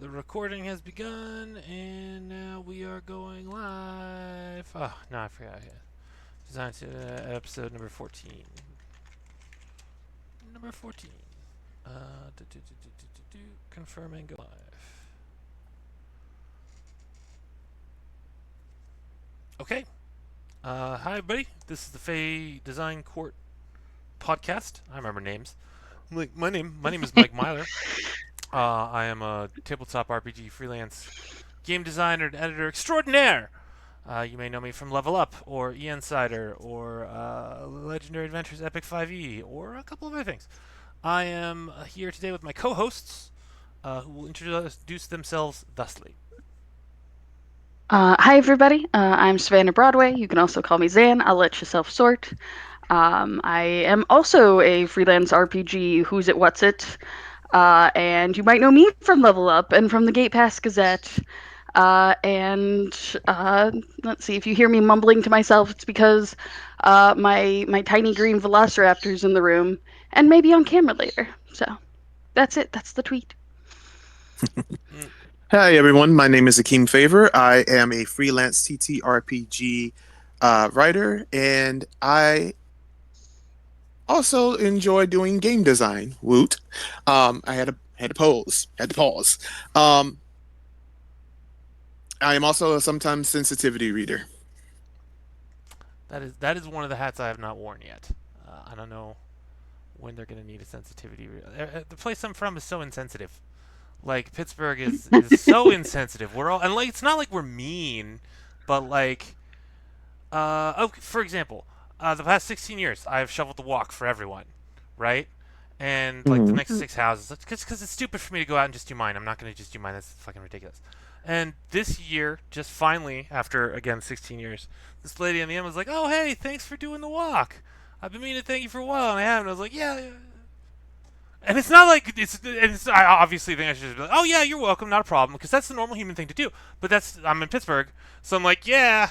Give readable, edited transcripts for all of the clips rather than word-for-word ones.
The recording has begun, and now we are going live. Oh, no, I forgot. Yeah. Design to episode number 14. Number 14. Confirm and go live. Okay. Hi, everybody. This is the Fey Design Court podcast. I remember names. My name is Mike Myler. I am a tabletop RPG freelance game designer and editor extraordinaire. You may know me from Level Up, or E-Insider, or Legendary Adventures Epic 5e, or a couple of other things. I am here today with my co-hosts, who will introduce themselves thusly. Hi, everybody. I'm Savannah Broadway. You can also call me Zan. I'll let yourself sort. I am also a freelance RPG Who's It What's It. And you might know me from Level Up and from the Gate Pass Gazette. And let's see, if you hear me mumbling to myself, it's because my tiny green velociraptor's in the room and maybe on camera later. So that's it. That's the tweet. Mm, Hi, everyone. My name is Akeem Favor. I am a freelance TTRPG writer, and I also enjoy doing game design. Woot! I had to pause. Had to pause. Um, I am also a sometimes sensitivity reader. that is one of the hats I have not worn yet. I don't know when they're going to need a sensitivity. The place I'm from is so insensitive. Like Pittsburgh is so insensitive. We're all and like it's not like we're mean, but like for example, the past 16 years I've shoveled the walk for everyone, right? And like the Mhm. next six houses, because it's stupid for me to go out and just do mine. I'm not going to just do mine. That's fucking ridiculous. And this year, just finally, after again 16 years, this lady on the end was like, "Oh hey, thanks for doing the walk. I've been meaning to thank you for a while, and I haven't." I was like, "Yeah, yeah." And it's not like I obviously think I should just be like, oh yeah, you're welcome, not a problem, because that's the normal human thing to do. But I'm in Pittsburgh, so I'm like, yeah.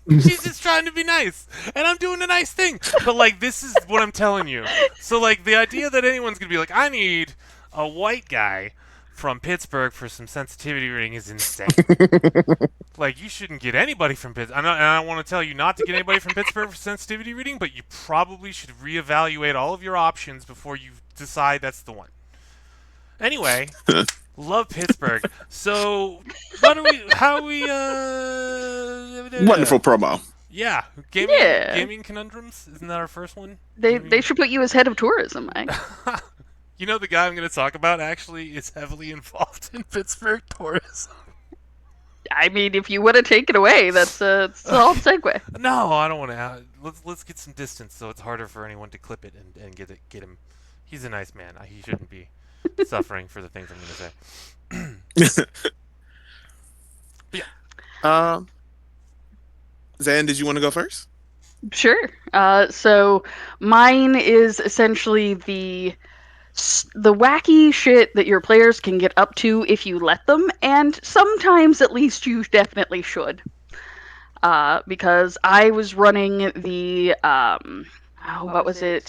She's just trying to be nice, and I'm doing a nice thing. But like, this is what I'm telling you. So like, the idea that anyone's gonna be like, I need a white guy from Pittsburgh for some sensitivity reading is insane. Like, you shouldn't get anybody from Pittsburgh. And I want to tell you not to get anybody from Pittsburgh for sensitivity reading, but you probably should reevaluate all of your options before you decide that's the one. Anyway, love Pittsburgh. So, what are we? How are we? Wonderful promo. Yeah, Yeah, gaming conundrums. Isn't that our first one? they Gaming. should put you as head of tourism, Mike. You know, the guy I'm going to talk about actually is heavily involved in Pittsburgh tourism. I mean, if you want to take it away, that's a solid segue. No, I don't want to. Let's get some distance so it's harder for anyone to clip it and get him. He's a nice man. He shouldn't be suffering for the things I'm going to say. But um, Zan, did you want to go first? Sure. So mine is essentially the wacky shit that your players can get up to if you let them, and sometimes at least you definitely should. Because I was running what was it?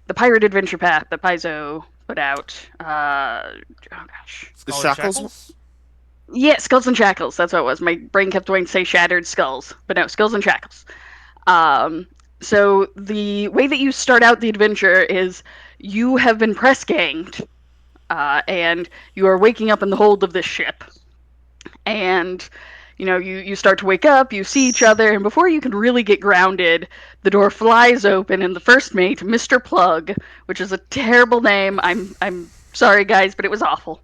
The Pirate Adventure Path that Paizo put out. Oh gosh. The Skull and Shackles? Shackles. Yeah, Skulls and Shackles. That's what it was. My brain kept wanting to say Shattered Skulls, but no, Skulls and Shackles. Um, so the way that you start out the adventure is you have been press ganged, and you are waking up in the hold of this ship. And you start to wake up, you see each other, and before you can really get grounded, the door flies open, and the first mate, Mr. Plug, which is a terrible name. I'm sorry, guys, but it was awful.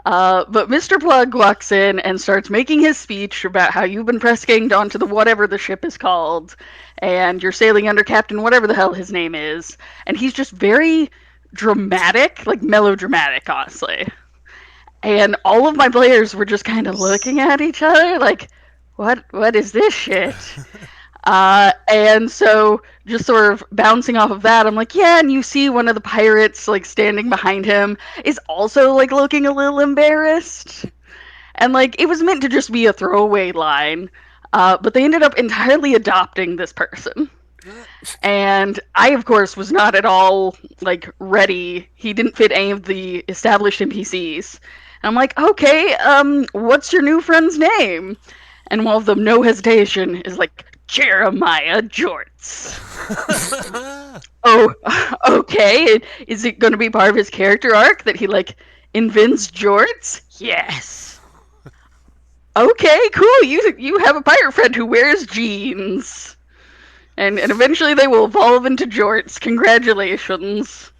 But Mr. Plug walks in and starts making his speech about how you've been press ganged onto the whatever the ship is called, and you're sailing under Captain whatever the hell his name is, and he's just very dramatic, like melodramatic, honestly. And all of my players were just kind of looking at each other, like, what is this shit? And so just sort of bouncing off of that, I'm like, yeah, and you see one of the pirates like standing behind him is also like looking a little embarrassed. And like it was meant to just be a throwaway line, but they ended up entirely adopting this person. And I, of course, was not at all like ready. He didn't fit any of the established NPCs. And I'm like, okay, what's your new friend's name? And one of them, no hesitation, is like Jeremiah Jorts. Oh, okay. Is it going to be part of his character arc that he like invents jorts? Yes. Okay, cool. You have a pirate friend who wears jeans, and eventually they will evolve into jorts. Congratulations.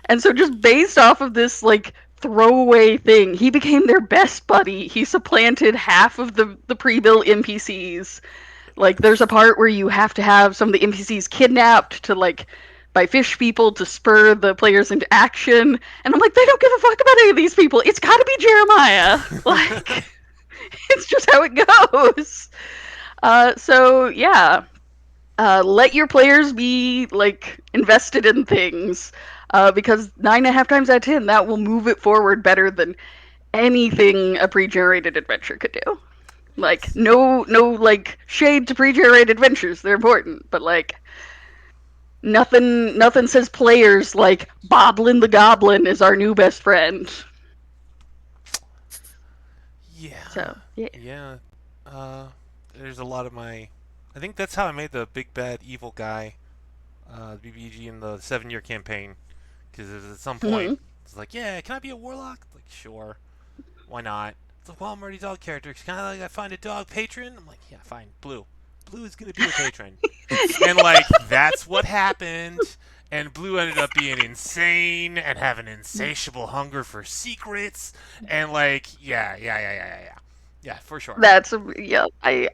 And so just based off of this like throwaway thing, he became their best buddy. He supplanted half of the pre-built NPCs. Like there's a part where you have to have some of the NPCs kidnapped to like by fish people to spur the players into action. And I'm like, they don't give a fuck about any of these people. It's got to be Jeremiah. Like, it's just how it goes. So yeah, let your players be like invested in things, because 9.5 times out of 10 that will move it forward better than anything a pre-generated adventure could do. Like Yes. no like shade to pre-generated adventures, they're important, but like nothing says players like Boblin the Goblin is our new best friend. Yeah. So yeah. Yeah. Uh, there's a lot of my. I think that's how I made the big bad evil guy, BBG in the 7 year campaign. Because at some point, Mm-hmm. it's like, yeah, can I be a warlock? Like, sure. Why not? It's like, well, I'm already dog character. Can I like I find a dog patron? I'm like, yeah, fine. Blue. Blue is gonna be a patron. And like that's what happened. And Blue ended up being insane and having insatiable hunger for secrets. And like, yeah, for sure. That's yeah. I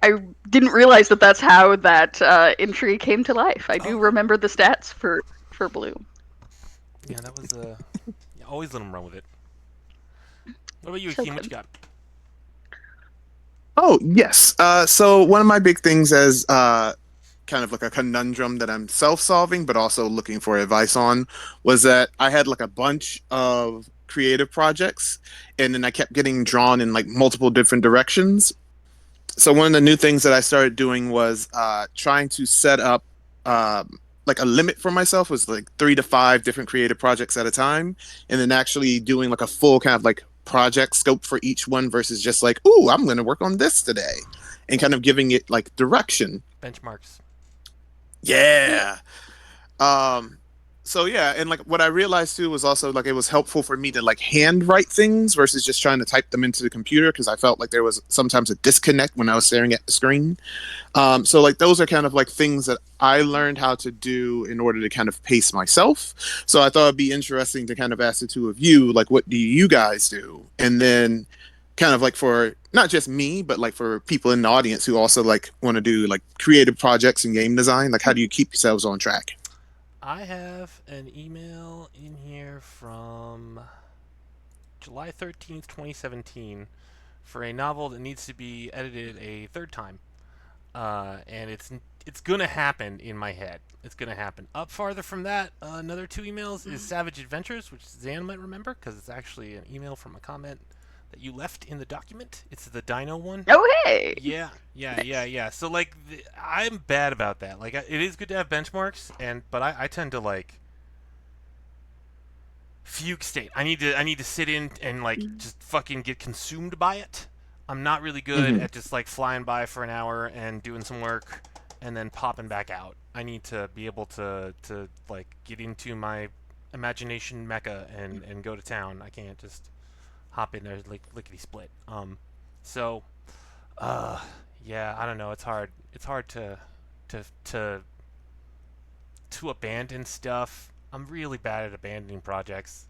didn't realize that that's how that entry came to life. I Oh do yeah, remember the stats for Blue. yeah. That was yeah, always let him run with it. What about you, So Akeem? What you good. got? Oh, yes. So one of my big things as kind of like a conundrum that I'm self-solving, but also looking for advice on, was that I had like a bunch of creative projects, and then I kept getting drawn in like multiple different directions. So one of the new things that I started doing was trying to set up like a limit for myself, was like 3 to 5 different creative projects at a time, and then actually doing like a full kind of like project scope for each one versus just like, ooh, I'm going to work on this today, and kind of giving it like direction. Benchmarks. Yeah. Um, so yeah, and like what I realized too was also like it was helpful for me to like handwrite things versus just trying to type them into the computer, because I felt like there was sometimes a disconnect when I was staring at the screen. So like those are kind of like things that I learned how to do in order to kind of pace myself. So I thought it'd be interesting to kind of ask the two of you, like, what do you guys do? And then kind of like for not just me, but like for people in the audience who also like want to do like creative projects and game design, like how do you keep yourselves on track? I have an email in here from July 13th, 2017, for a novel that needs to be edited a third time. And it's gonna happen in my head. It's gonna happen. Up farther from that, another 2 emails is Savage Adventures, which Zan might remember because it's actually an email from a comment that you left in the document. It's the Dino one. Oh hey. Yeah. So like, I'm bad about that. Like, it is good to have benchmarks, but I tend to like fugue state. I need to sit in and like just fucking get consumed by it. I'm not really good Mm-hmm. at just like flying by for an hour and doing some work and then popping back out. I need to be able to like get into my imagination mecca and go to town. I can't just hop in there like lickety split. So uh yeah, I don't know. It's hard. It's hard to to to abandon stuff. I'm really bad at abandoning projects.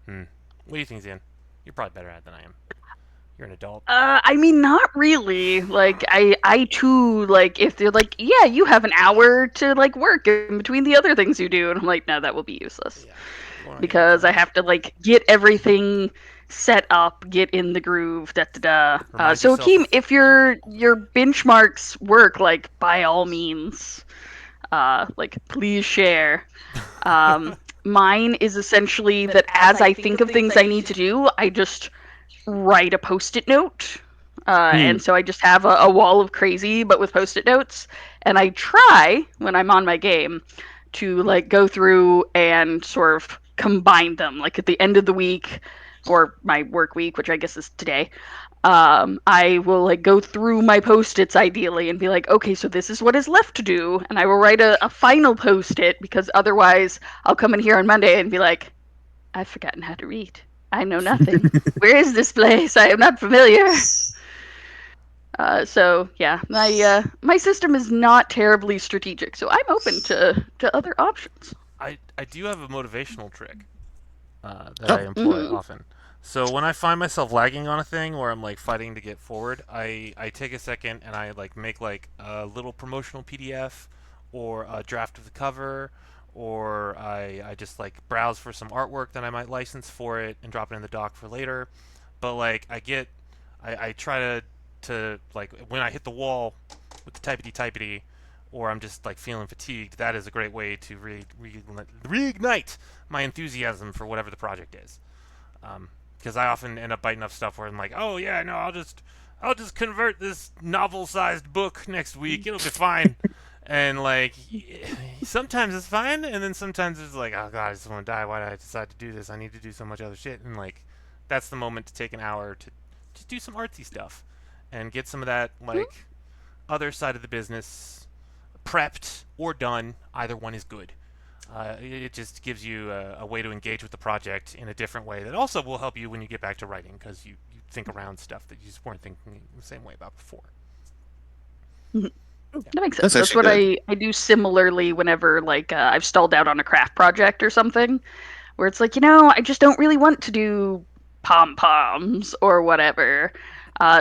Hmm. What do you think, Zan? You're probably better at it than I am. You're an adult. I mean, not really. Like, I too, like, if they're like, yeah, you have an hour to like work in between the other things you do, and I'm like, no, that will be useless Yeah. Going on your because I phone. have to like get everything set up, get in the groove, da da da. Remind So yourself Akeem, of. if your benchmarks work, like by all means, like please share. Um, Mine is essentially that as I think of things I need to do, I just write a post-it note. And so I just have a wall of crazy, but with post-it notes. And I try, when I'm on my game, to like go through and sort of combine them. Like at the end of the week or my work week, which I guess is today, I will like go through my post-its ideally and be like, okay, so this is what is left to do, and I will write a final post-it because otherwise I'll come in here on Monday and be like, I've forgotten how to read. I know nothing. Where is this place? I am not familiar. So yeah, my system is not terribly strategic, so I'm open to other options. I do have a motivational trick that I Oh, employ Mm. often. So when I find myself lagging on a thing or I'm like fighting to get forward, I take a second and I like make like a little promotional PDF or a draft of the cover, or I just like browse for some artwork that I might license for it and drop it in the doc for later. But like I try to like when I hit the wall with the typity or I'm just like feeling fatigued, that is a great way to reignite my enthusiasm for whatever the project is. Because I often end up biting up stuff where I'm like, oh yeah, no, I'll just convert this novel-sized book next week. It'll be fine. And like, sometimes it's fine, and then sometimes it's like, oh god, I just want to die. Why did I decide to do this? I need to do so much other shit. And like, that's the moment to take an hour to just do some artsy stuff and get some of that like other side of the business prepped or done. Either one is good. It just gives you a way to engage with the project in a different way that also will help you when you get back to writing because you think around stuff that you just weren't thinking the same way about before. Yeah. That makes sense. that's That's actually what good. I do similarly whenever like I've stalled out on a craft project or something, where it's like, I just don't really want to do pom poms or whatever.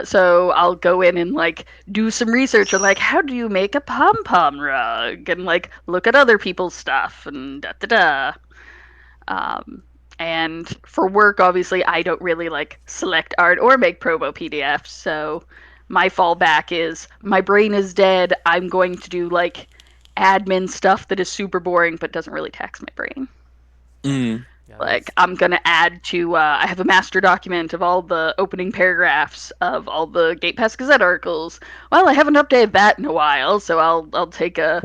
So I'll go in and like do some research on like how do you make a pom pom rug and like look at other people's stuff and da da da. Um, and for work, obviously, I don't really like select art or make promo PDFs. So my fallback is my brain is dead. I'm going to do like admin stuff that is super boring but doesn't really tax my brain. Yeah. Mm. Yeah, Like that's I'm gonna add to. I have a master document of all the opening paragraphs of all the Gate Pass Gazette articles. Well, I haven't updated that in a while, so I'll take a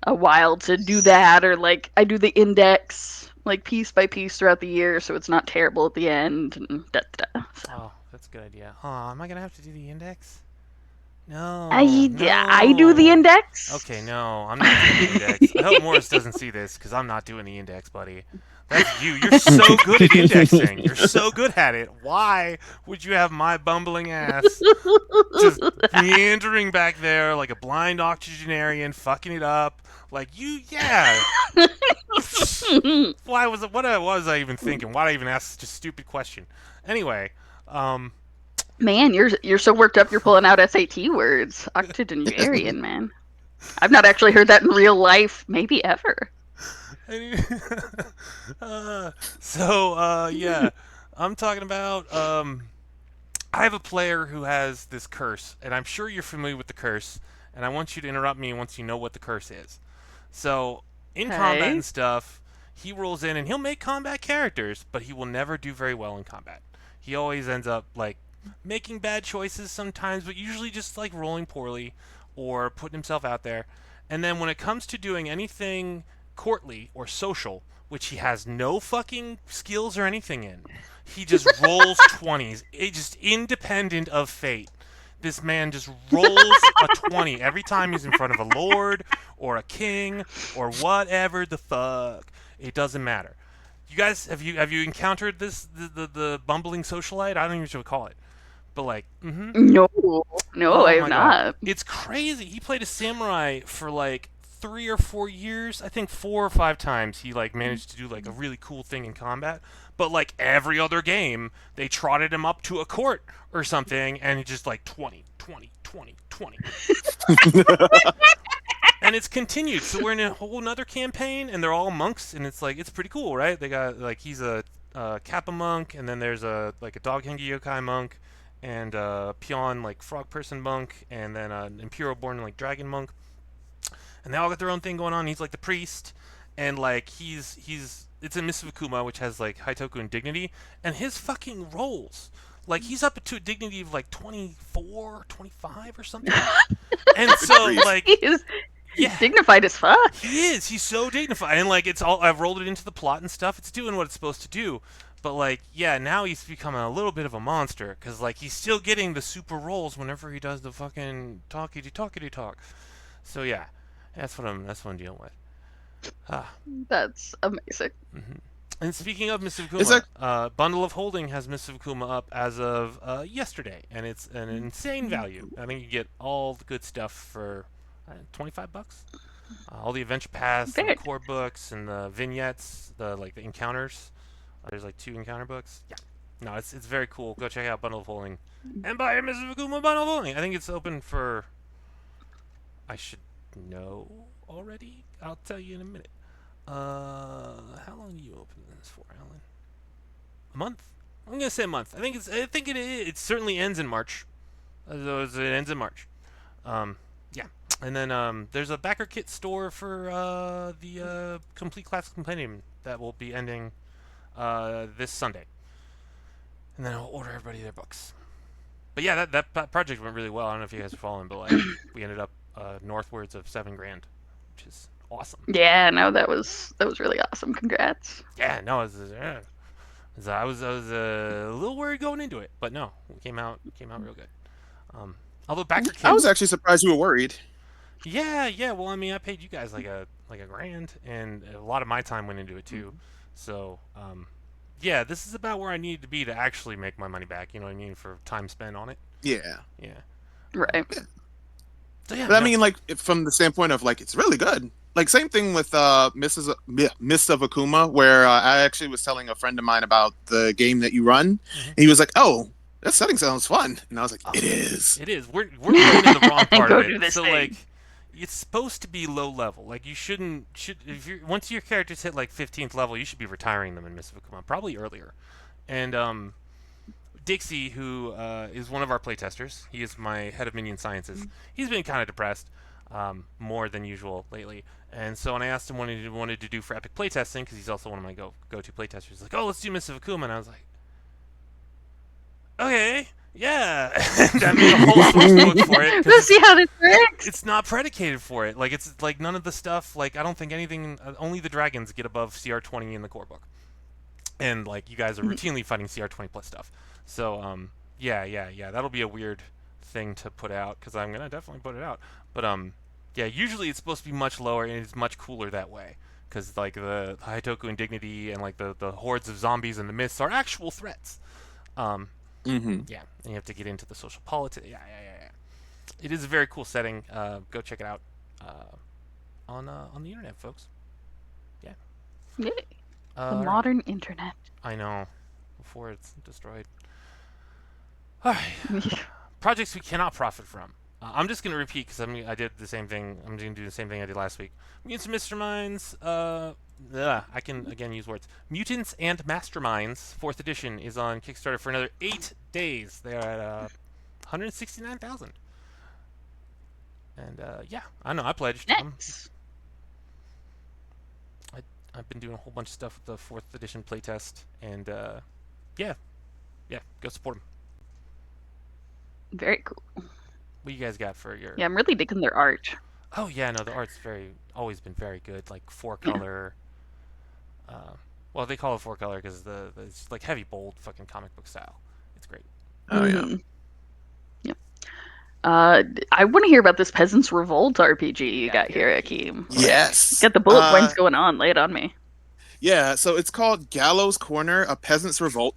while to do that, or like I do the index like piece by piece throughout the year, so it's not terrible at the end. And da, da, da. So oh, that's a good idea. Oh, am I gonna have to do the index? No, I do the no. index. Okay, no, I'm not doing the index. I hope Morris doesn't see this because I'm not doing the index, buddy. That's you. You're so good at indexing. You're so good at it. Why would you have my bumbling ass just meandering back there like a blind octogenarian, fucking it up? Like you, yeah. Why was it? What was I even thinking? Why did I even ask such a stupid question? Anyway, um, Man, you're so worked up. You're pulling out SAT words. Octogenarian, man. I've not actually heard that in real life, maybe ever. any- yeah, I'm talking about I have a player who has this curse, and I'm sure you're familiar with the curse, and I want you to interrupt me once you know what the curse is. So, in combat Okay. and stuff, he rolls in and he'll make combat characters, but he will never do very well in combat. He always ends up like making bad choices sometimes, but usually just like rolling poorly or putting himself out there. And then when it comes to doing anything courtly or social, which he has no fucking skills or anything in, he just rolls 20s. It just independent of fate. This man just rolls a 20 every time he's in front of a lord or a king or whatever the fuck. It doesn't matter. You guys, have you encountered the bumbling socialite? I don't even know what you call it, but like, No, no, I oh have my god, not. it's crazy. He played a samurai for like 3 or 4 years. I think 4 or 5 times he like managed to do like a really cool thing in combat. But like every other game, they trotted him up to a court or something, and he just like 20, 20, 20, 20. And it's continued. So we're in a whole another campaign, and they're all monks, and it's like it's pretty cool, right? They got like he's a Kappa monk, and then there's a like a dog hengi yokai monk, and a peon like frog person monk, and then an imperial born like dragon monk, and they all got their own thing going on. He's like the priest, and like he's it's in Mists of Akuma, which has like Haitoku and dignity, and his fucking rolls. Like he's up to a dignity of like 24, 25 or something. And Good so grief. like Jeez. Yeah, Dignified as fuck. he is. He's so dignified, and like it's all. I've rolled it into the plot and stuff. It's doing what it's supposed to do. But like, yeah, now he's becoming a little bit of a monster because like he's still getting the super rolls whenever he does the fucking talkity talk. So yeah, that's what I'm dealing with. Ah. That's amazing. hmm And speaking of Miss Is Kuma, that Bundle of Holding has Miss Kuma up as of yesterday, and it's an insane value. I think you get all the good stuff for $25. All the adventure pass and the Very core books and the vignettes, the encounters. There's like 2 encounter books. Yeah, no, it's very cool. Go check out Bundle of Holding and buy a Miss Kuma Bundle of Holding. I think it's open for. I should know already. I'll tell you in a minute. How long do you open this for, Alan? A month? I'm gonna say a month. I think it is. It certainly ends in March. It ends in March. Yeah. And then there's a backer kit store for the complete class companion that will be ending this Sunday. And then I'll order everybody their books. But yeah, that project went really well. I don't know if you guys are following, but like we ended up northwards of $7,000, which is awesome. Yeah, no, that was really awesome. Congrats. Yeah, no, I was a little worried going into it, but no, it came out real good. Although backer I was kits, actually surprised you were worried. yeah. Well, I mean, I paid you guys like a grand, and a lot of my time went into it too. So, yeah, this is about where I need to be to actually make my money back. You know what I mean, for time spent on it. Yeah. Yeah. Right. So yeah, But I no. mean, like from the standpoint of like it's really good. Like same thing with Miss of Akuma, where I actually was telling a friend of mine about the game that you run, Mhm. and he was like, "Oh, that setting sounds fun," and I was like, Oh, "It is." it is. We're going in the wrong part Go of do it. this So thing. like, it's supposed to be low level. Like you should if you once your characters hit like 15th level, you should be retiring them in Miss of Akuma, probably earlier. And Dixie, who is one of our playtesters, he is my head of minion sciences. He's been kind of depressed, more than usual lately. And so when I asked him what he wanted to do for epic playtesting, because he's also one of my go-to playtesters, he's like, "Oh, let's do Miss of Akuma," and I was like, "Okay, yeah." And I made a whole source book for it Let's see how this works. it's not predicated for it. Like it's like none of the stuff. Like I don't think anything. Only the dragons get above CR20 in the core book, and like you guys are routinely fighting CR20 plus stuff. So yeah. That'll be a weird thing to put out because I'm gonna definitely put it out. But yeah. Usually it's supposed to be much lower and it's much cooler that way because like the Haitoku indignity and like the hordes of zombies and the myths are actual threats. Um, Mm-hmm. yeah, and you have to get into the social politics. Yeah. It is a very cool setting. Go check it out on the internet, folks. Yeah. Yay. The All right. modern internet. I know. Before it's destroyed. All right. Projects we cannot profit from. I'm just gonna repeat because I did the same thing. I'm gonna do the same thing I did last week. Mutants and Masterminds. I can again use words. Mutants and Masterminds 4th edition is on Kickstarter for another 8 days. They are at 169,000. And yeah, I know I pledged. Nice. I've been doing a whole bunch of stuff with the 4th edition playtest, and yeah, go support them. Very cool. What you guys got for your? Yeah, I'm really digging their art. Oh yeah, no, the art's always been very good. Like 4-color. Uh, well, they call it 4-color because it's like heavy, bold, fucking comic book style. It's great. Oh yeah. Mhm. Yep. I want to hear about this Peasants Revolt RPG you got here, Akeem. Yes. Got the bullet points going on. Lay it on me. Yeah, so it's called Gallows Corner, a Peasant's Revolt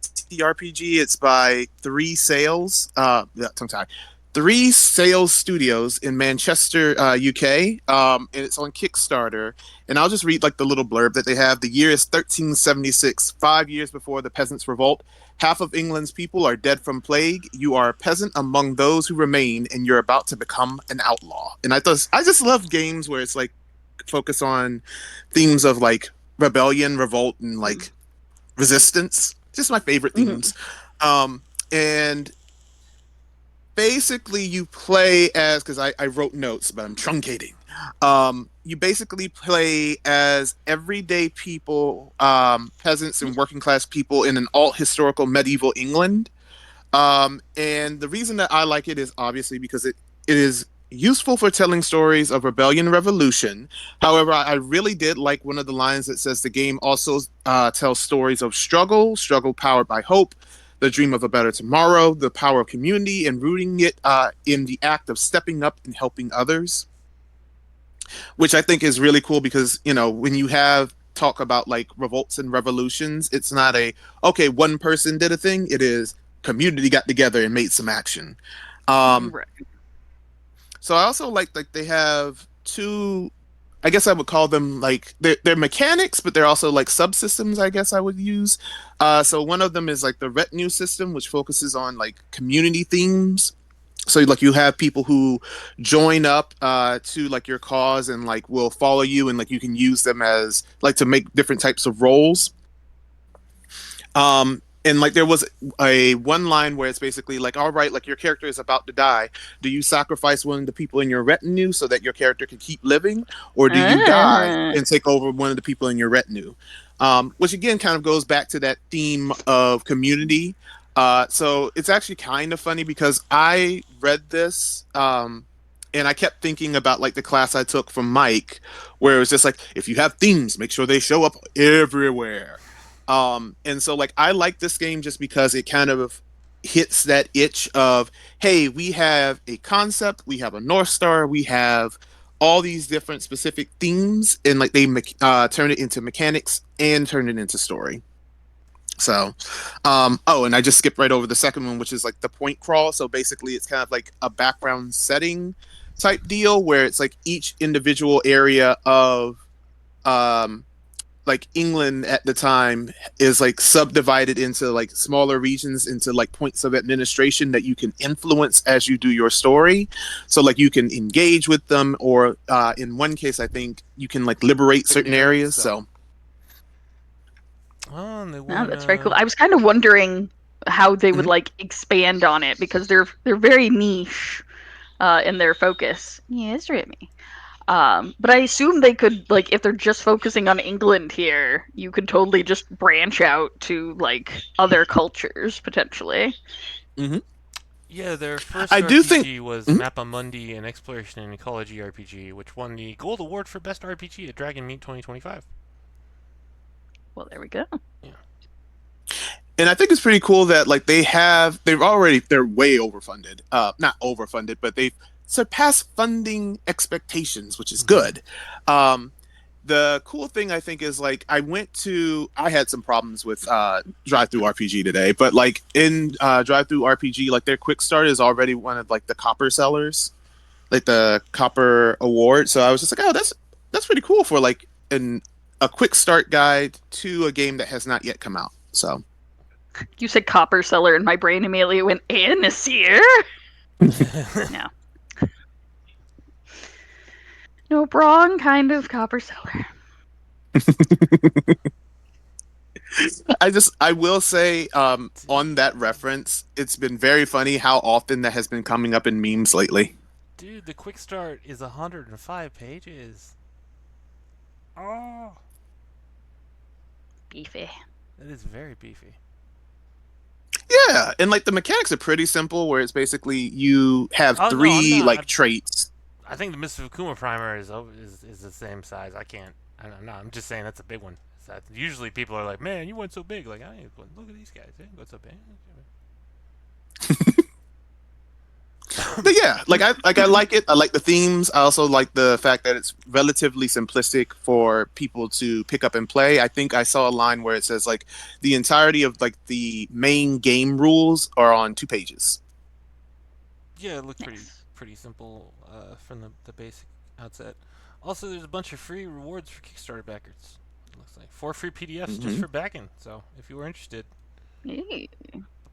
TTRPG. It's by Three Sales. Yeah, tongue tie. Three Sales Studios in Manchester, UK. And it's on Kickstarter. And I'll just read like the little blurb that they have. The year is 1376, 5 years before the Peasants' Revolt. Half of England's people are dead from plague. You are a peasant among those who remain, and you're about to become an outlaw. And I just love games where it's like focus on themes of like rebellion, revolt, and like resistance. Just my favorite themes. And basically you play as, because I wrote notes, but I'm truncating. You basically play as everyday people, peasants and working class people in an alt historical medieval England. And the reason that I like it is obviously because it is useful for telling stories of rebellion and revolution. However, I really did like one of the lines that says the game also tells stories of struggle powered by hope, the dream of a better tomorrow, the power of community, and rooting it in the act of stepping up and helping others, which I think is really cool because, when you have talk about like revolts and revolutions, it's not a, okay, one person did a thing. It is community got together and made some action. Um, Right. so I also like they have two, I guess I would call them like they're mechanics, but they're also like subsystems, I guess I would use. So one of them is like the retinue system, which focuses on like community themes. So like you have people who join up to like your cause and like will follow you, and like you can use them as like to make different types of roles. And like there was a one line where it's basically like, all right, like your character is about to die. Do you sacrifice one of the people in your retinue so that your character can keep living, or do you die Ah. and take over one of the people in your retinue? Which again kind of goes back to that theme of community. So it's actually kind of funny because I read this and I kept thinking about like the class I took from Mike, where it was just like, if you have themes, make sure they show up everywhere. And so like I like this game just because it kind of hits that itch of, hey, we have a concept, we have a North Star, we have all these different specific themes, and like they turn it into mechanics and turn it into story. So, oh, and I just skipped right over the second one, which is like the point crawl. So basically, it's kind of like a background setting type deal where it's like each individual area of um, like England at the time is like subdivided into like smaller regions into like points of administration that you can influence as you do your story. So like you can engage with them, or in one case, I think you can like liberate certain areas. So Oh, and they No, won. that's very cool. I was kind of wondering how they would mhm. like expand on it because they're very niche in their focus. Yes, Remy. But I assume they could like if they're just focusing on England here, you could totally just branch out to like other cultures potentially. Mhm. Yeah, their first I do think. RPG was Mhm. Mapamundi, an exploration and ecology RPG, which won the Gold Award for Best RPG at Dragon Meet 2025. Well, there we go. Yeah. And I think it's pretty cool that like they're way overfunded. Not overfunded, but they've surpassed funding expectations, which is Mm-hmm. good. The cool thing I think is like I had some problems with Drive Through RPG today, but like in Drive Through RPG, like their quick start is already one of like the copper sellers, like the copper award. So I was just like, oh, that's pretty cool for like an a quick start guide to a game that has not yet come out. So You said copper seller, and my brain immediately went Anasir. No, no, wrong kind of copper seller. I will say on that reference, it's been very funny how often that has been coming up in memes lately. Dude, the quick start is 105 pages. Oh, Beefy. that is very beefy. Yeah, and like the mechanics are pretty simple, where it's basically you have Oh no, I'm three not. like traits. I think the Mr. Fukuma primer is the same size. I can't. I'm not. I'm just saying that's a big one. Usually people are like, "Man, you went so big." Like, I ain't going. Look at these guys. They ain't going so big. But yeah, I like it. I like the themes. I also like the fact that it's relatively simplistic for people to pick up and play. I think I saw a line where it says like the entirety of like the main game rules are on 2 pages. Yeah, it looked Nice. pretty simple from the basic outset. Also, there's a bunch of free rewards for Kickstarter backers. It looks like 4 free PDFs just Hmm. for backing. So if you were interested, Hey.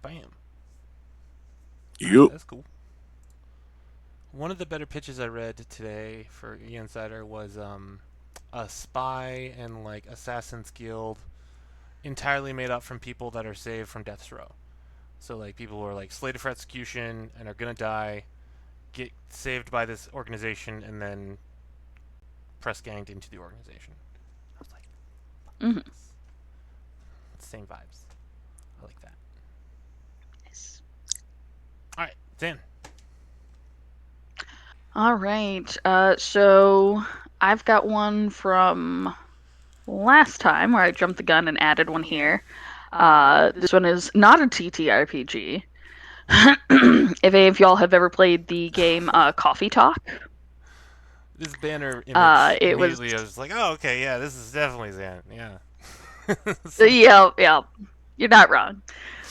bam. All right, Yep. that's cool. One of the better pitches I read today for E Insider was a spy and like Assassin's Guild entirely made up from people that are saved from death's row. So like people who are like slated for execution and are gonna die, get saved by this organization, and then press ganged into the organization. I was like, Mm-hmm. same vibes. I like that. Nice. All right, Dan. All right. So I've got one from last time where I jumped the gun and added one here. This one is not a TTRPG. If any of y'all have ever played the game Coffee Talk, This banner image it was immediately, I was like, oh, okay, yeah, this is definitely Zan. Yeah. yeah, you're not wrong.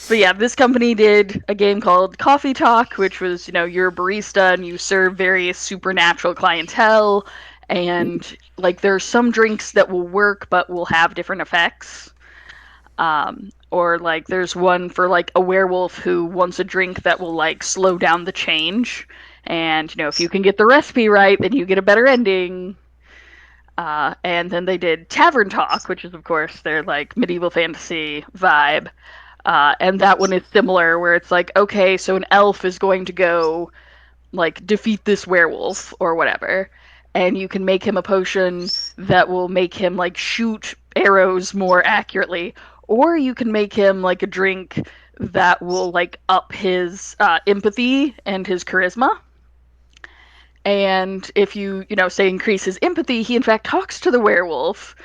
But yeah, this company did a game called Coffee Talk, which was, you're a barista and you serve various supernatural clientele, and like there's some drinks that will work but will have different effects. Or like there's one for like a werewolf who wants a drink that will like slow down the change. And if you can get the recipe right, then you get a better ending. And then they did Tavern Talk, which is of course their like medieval fantasy vibe. And that one is similar, where it's like, okay, so an elf is going to go like defeat this werewolf or whatever, and you can make him a potion that will make him like shoot arrows more accurately, or you can make him like a drink that will like up his empathy and his charisma. And if say increase his empathy, he in fact talks to the werewolf,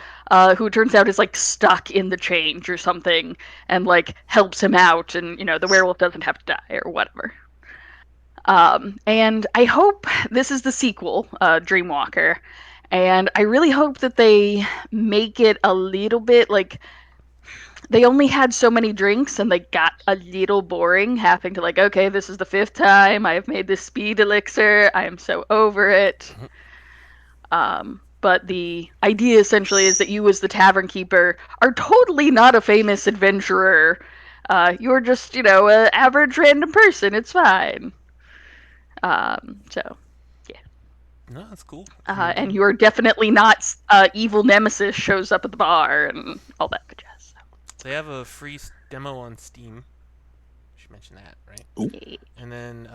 who turns out is like stuck in the change or something, and like helps him out, and the werewolf doesn't have to die or whatever. And I hope this is the sequel, Dreamwalker, and I really hope that they make it a little bit like they only had so many drinks and they got a little boring having to like, okay, this is the 5th time I have made this speed elixir. I am so over it. But the idea essentially is that you, as the tavern keeper, are totally not a famous adventurer. You're just, an average random person. It's fine. So, yeah. No, that's cool. And you're definitely not evil nemesis shows up at the bar and all that good jazz. They have a free demo on Steam. Should mention that, right? Ooh. And then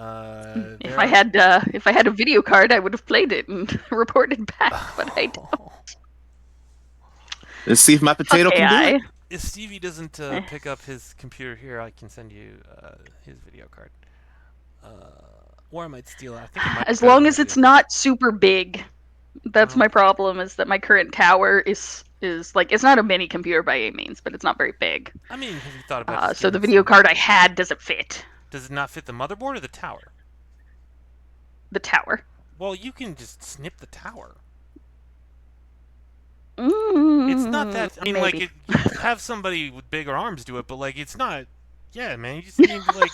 If I had a video card, I would have played it and reported back, but I don't. Let's see if my potato Okay, can do it. If Stevie doesn't pick up his computer here, I can send you his video card. Or I might steal it. I think it might be as better long than as it's steal. not super big. That's Oh. my problem. Is that my current tower is like, it's not a mini computer by any means, but it's not very big. I mean, have you thought about just So the getting video some- card I had doesn't fit Does it not fit the motherboard or the tower? the tower. Well, you can just snip the tower. Mm, It's not that. I mean, maybe. like, you have somebody with bigger arms do it, but like, it's not. Yeah, man, you just need like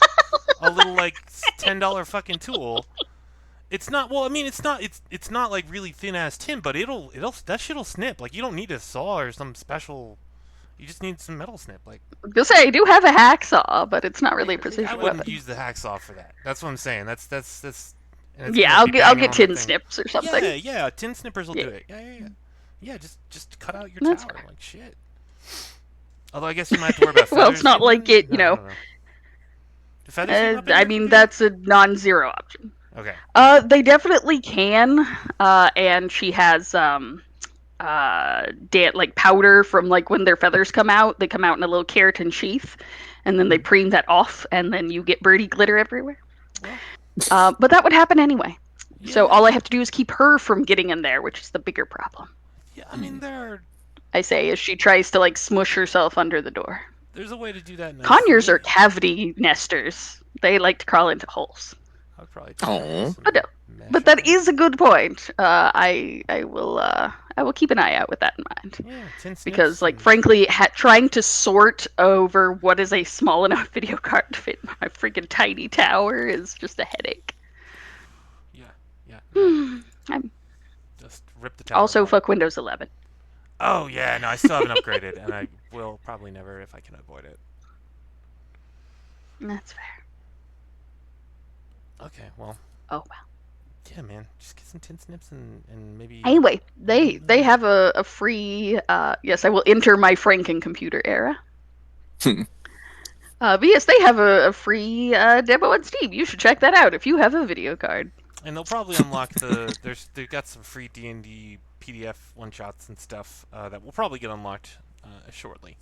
a little like $10 fucking tool. It's not. Well, I mean, it's not. It's not like really thin ass tin, but it'll that shit'll snip. Like, you don't need a saw or some special. You just need some metal snip. Like, Just say I do have a hacksaw, but it's not really a I precision wouldn't weapon. use the hacksaw for that. That's what I'm saying. That's. And it's Yeah, gonna be I'll banging get on the tin thing. snips or something. Yeah. Tin snippers will Yeah. do it. Yeah. Yeah, just cut out your That's tower. fair. Like shit. Although I guess you might have to worry about feathers. Well, it's not like getting it, in. I don't know. Do feathers get up in I your mean, computer? that's a non-zero option. Okay. They definitely can. And she has like powder from like when their feathers come out. They come out in a little keratin sheath, and then they preen that off, and then you get birdie glitter everywhere. Well, But that would happen anyway. So yeah. all I have to do is keep her from getting in there, which is the bigger problem. Yeah, I mean I say as she tries to like smush herself under the door. there's a way to do that nicely. Conures are cavity nesters. They like to crawl into holes. I would probably Aw. some But no. mesh But or that something. is a good point. I will keep an eye out with that in mind. Yeah, tin snips Because, like, and- frankly, trying to sort over what is a small enough video card to fit my freaking tiny tower is just a headache. Yeah. I'm Just rip the tower. also apart. fuck Windows 11. Oh yeah, no, I still haven't upgraded, and I will probably never if I can avoid it. That's fair. Okay, well, Oh wow. yeah, man, just get some tin snips and maybe. Anyway, they have a free. Yes, I will enter my Franken computer era. But yes, they have a free demo on Steam. You should check that out if you have a video card. And they'll probably unlock they've got some free D&D PDF one shots and stuff that will probably get unlocked shortly.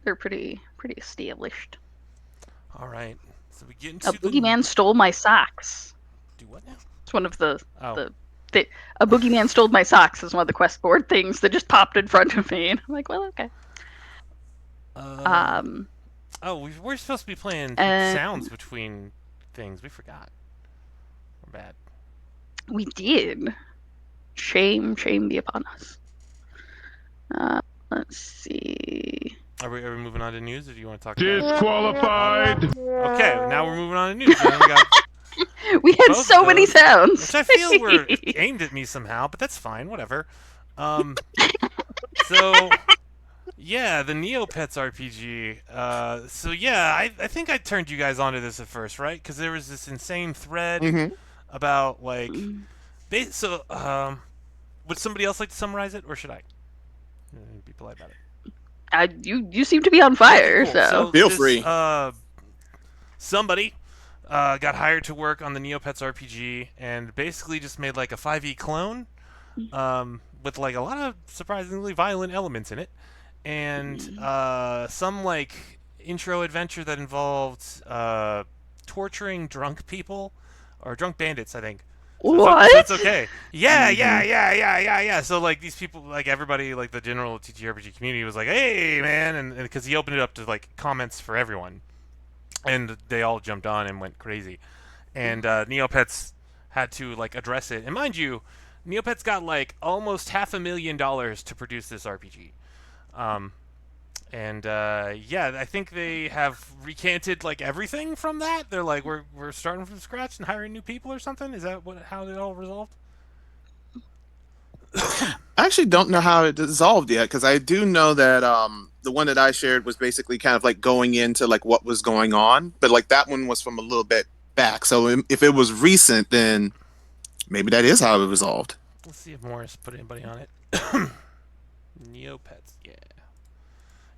They're pretty established. All right, so we get A into the boogeyman stole my socks. Do what now? It's one of the Oh. a boogeyman stole my socks is one of the quest board things that just popped in front of me, and I'm like, well, okay. Oh, we're supposed to be playing And sounds between things. We forgot. We're bad. we did. Shame be upon us. Let's see. Are we moving on to news, or do you want to talk Disqualified! Okay, now we're moving on to news. And then we got We had both so of many those, sounds. which I feel were aimed at me somehow, but that's fine. Whatever. So yeah, the Neopets RPG. So yeah, I think I turned you guys onto this at first, right? Because there was this insane thread Mm-hmm. about like, would somebody else like to summarize it, or should I? Be polite about it. You seem to be on fire, Okay, cool. so Feel free. Somebody got hired to work on the Neopets RPG and basically just made like a 5e clone with like a lot of surprisingly violent elements in it, and some like intro adventure that involved torturing drunk people or drunk bandits, I think. what? So it's okay. Yeah. So like these people, like everybody, like the general TTRPG community was like, "Hey, man," and because he opened it up to like comments for everyone, and they all jumped on and went crazy, and Neopets had to like address it. And mind you, Neopets got like almost $500,000 to produce this RPG. And yeah, I think they have recanted like everything from that. They're like, we're starting from scratch and hiring new people or something. Is that how it all resolved? I actually don't know how it dissolved yet, because I do know that the one that I shared was basically kind of like going into like what was going on, but like that one was from a little bit back. So if it was recent, then maybe that is how it resolved. Let's see if Morris put anybody on it. Neopets, yeah.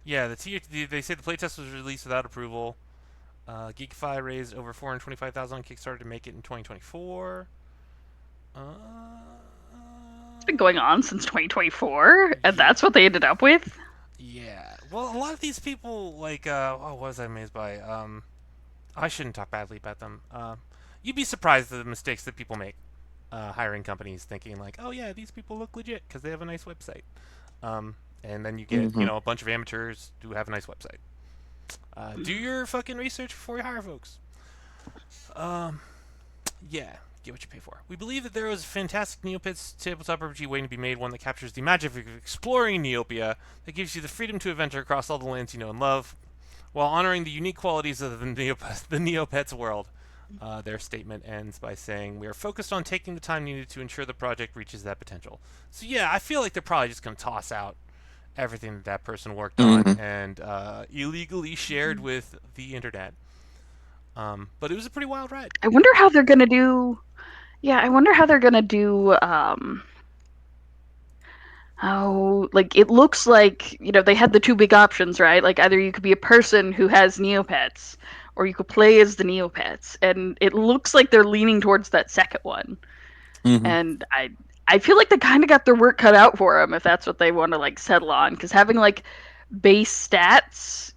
Yeah, they say the playtest was released without approval. Geekify raised over $425,000 on Kickstarter to make it in 2024. It's been going on since 2024, and that's what they ended up with. Yeah. Well, a lot of these people, like, what was I amazed by? I shouldn't talk badly about them. You'd be surprised at the mistakes that people make hiring companies, thinking like, oh yeah, these people look legit because they have a nice website. And then you get, a bunch of amateurs who have a nice website. Do your fucking research before you hire folks. Yeah, get what you pay for. We believe that there is a fantastic Neopets tabletop RPG waiting to be made, one that captures the magic of exploring Neopia, that gives you the freedom to adventure across all the lands you know and love, while honoring the unique qualities of the Neopets world. Their statement ends by saying, "We are focused on taking the time needed to ensure the project reaches that potential." So yeah, I feel like they're probably just going to toss out everything that person worked on and illegally shared with the internet. But it was a pretty wild ride. I wonder how they're gonna do. Yeah, I wonder how they're gonna do. How like it looks like they had the two big options, right? Like either you could be a person who has Neopets, or you could play as the Neopets, and it looks like they're leaning towards that second one. And I feel like they kind of got their work cut out for them if that's what they want to like settle on, because having like base stats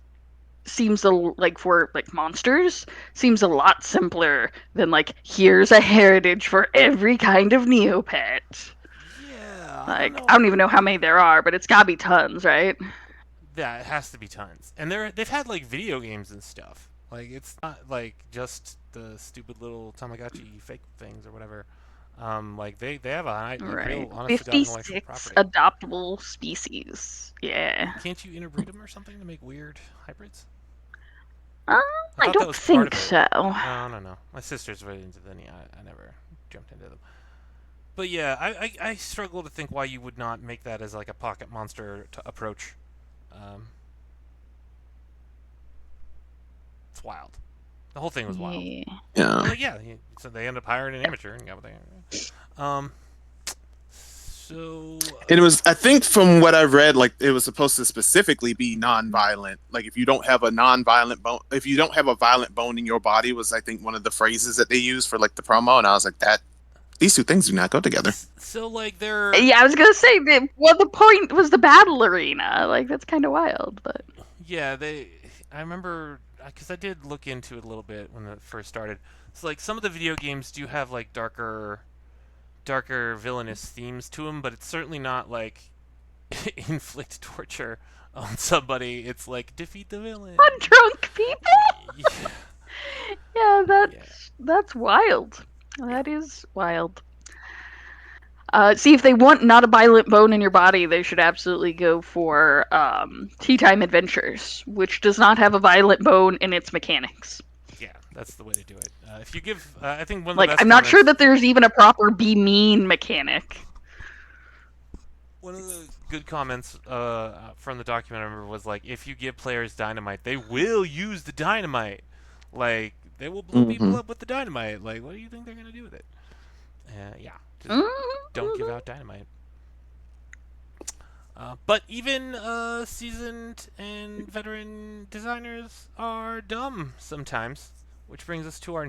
seems like for like monsters seems a lot simpler than like here's a heritage for every kind of Neopet. Yeah, Like I don't even know how many there are, but it's gotta be tons, right? Yeah, it has to be tons. And they've had like video games and stuff. Like it's not like just the stupid little Tamagotchi fake things or whatever. Like they have a real honest to God intellectual 56 property. adoptable species. Yeah. Can't you interbreed them or something to make weird hybrids? I thought that don't was part think of it. so. No. My sister's really into them. I never jumped into them. But yeah, I struggle to think why you would not make that as like a pocket monster approach. It's wild. The whole thing was wild. Yeah. Like, yeah, so they end up hiring an amateur and got what they. So. And it was, I think, from what I read, like it was supposed to specifically be non-violent. Like if you don't have a non-violent bone, if you don't have a violent bone in your body, was I think one of the phrases that they used for like the promo, and I was like, that these two things do not go together. So like they're. Yeah, I was gonna say the point was the battle arena. Like that's kind of wild, but. Yeah, I remember because I did look into it a little bit when it first started. It's like some of the video games do have like darker villainous themes to them, but it's certainly not like inflict torture on somebody. It's like defeat the villain. On drunk people? Yeah. Yeah, Yeah. that's wild. Yeah. That is wild. See, if they want not a violent bone in your body, they should absolutely go for Tea Time Adventures, which does not have a violent bone in its mechanics. Yeah, that's the way to do it. If you give, I think one of the Like, best I'm not comments. sure that there's even a proper be mean mechanic. One of the good comments from the document I remember was like, if you give players dynamite, they will use the dynamite. Like, they will blow people Mm-hmm. up with the dynamite. Like, what do you think they're gonna do with it? Yeah, just don't give Mhm. out dynamite. But even seasoned and veteran designers are dumb sometimes, which brings us to our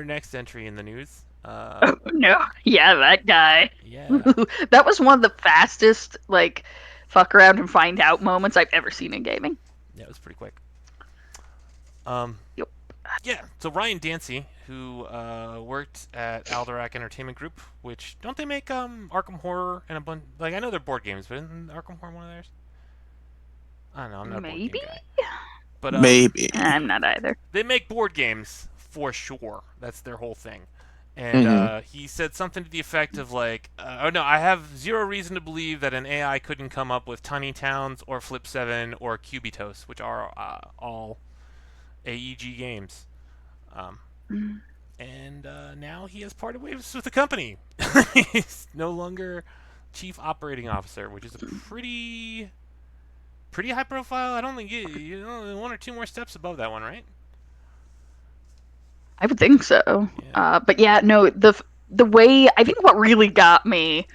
next entry in the news. Oh, no. Yeah, that guy. Yeah, That was one of the fastest, like, fuck around and find out moments I've ever seen in gaming. yeah, it was pretty quick. Um, Yep. yeah. So Ryan Dancy, who worked at Alderac Entertainment Group, which don't they make Arkham Horror and a bunch? Like I know they're board games, but isn't Arkham Horror one of theirs? I don't know. I'm not a board game Maybe? guy, but Maybe. I'm not either. they make board games for sure. That's their whole thing. And Mm-hmm. he said something to the effect of like, "Oh no, I have zero reason to believe that an AI couldn't come up with Tiny Towns or Flip 7 or Cubitos, which are all AEG games." Um, Mm. and now he has parted ways with the company. He's no longer chief operating officer, which is a pretty high profile. I don't think you know one or two more steps above that one, right? I would think so. Yeah. But yeah, no, the way I think what really got me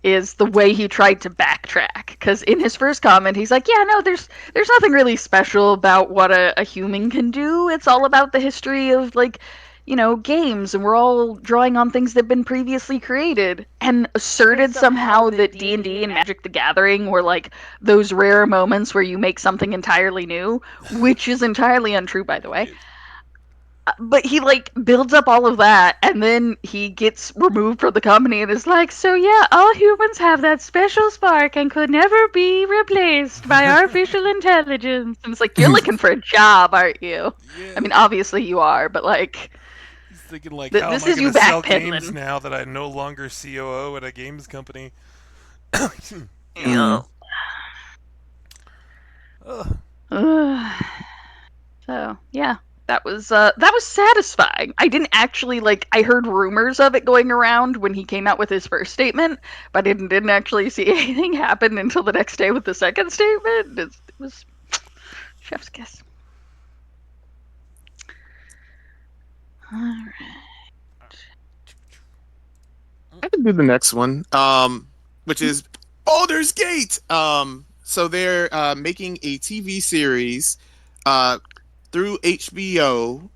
is the way he tried to backtrack. Because in his first comment, he's like, "Yeah, no, there's nothing really special about what a human can do. It's all about the history of like." Games, and we're all drawing on things that have been previously created, and asserted somehow that D&D and Magic the Gathering were like those rare moments where you make something entirely new, which is entirely untrue, by the way. It, But he like builds up all of that, and then he gets removed from the company and is like, "So yeah, all humans have that special spark and could never be replaced by artificial intelligence." And it's like, you're looking for a job, aren't you? I yeah. mean, obviously you are, but like, He's thinking like, how am this I is going you to sell games backpedaling. now that I'm no longer COO at a games company? Mm-hmm. Yeah. Ugh. So yeah, that was satisfying. I didn't actually like. I heard rumors of it going around when he came out with his first statement, but I didn't actually see anything happen until the next day with the second statement. It was chef's kiss. All right. I can do the next one, which is Baldur's Gate. So they're making a TV series uh, through HBO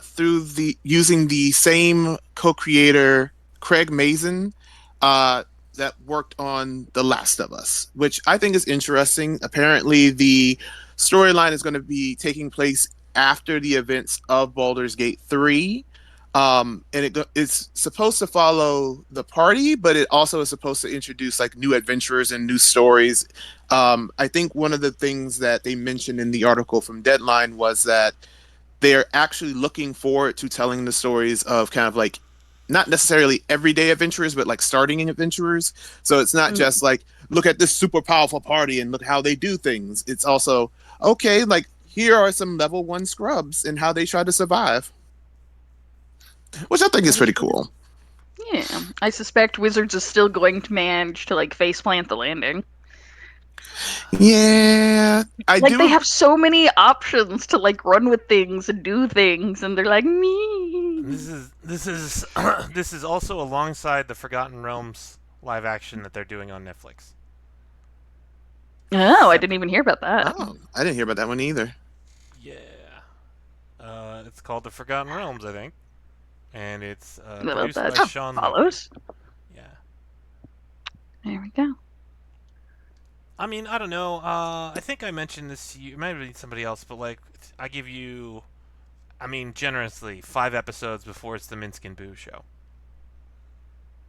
through the using the same co-creator Craig Mazin that worked on The Last of Us, which I think is interesting. Apparently, the storyline is going to be taking place after the events of Baldur's Gate 3. It's supposed to follow the party, but it also is supposed to introduce like new adventurers and new stories. I think one of the things that they mentioned in the article from Deadline was that they're actually looking forward to telling the stories of kind of like not necessarily everyday adventurers, but like starting adventurers. So it's not Mm. just like, look at this super powerful party and look how they do things. It's also, okay, like here are some level one scrubs and how they try to survive, which I think is That is pretty pretty. cool. Yeah, I suspect Wizards is still going to manage to like faceplant the landing. Yeah, I Like they do. have so many options to like run with things and do things, and they're like me. This is this is also alongside the Forgotten Realms live action that they're doing on Netflix. Oh, I didn't Separate. even hear about that. Oh, I didn't hear about that one either. Yeah. It's called the Forgotten Realms, I think, and it's Well, produced by that Sean Murphy. follows. Yeah. There we go. I mean, I don't know. I think I mentioned this to you. It might have been somebody else, but like, I give you, I mean, generously, 5 episodes before it's the Minsk and Boo show.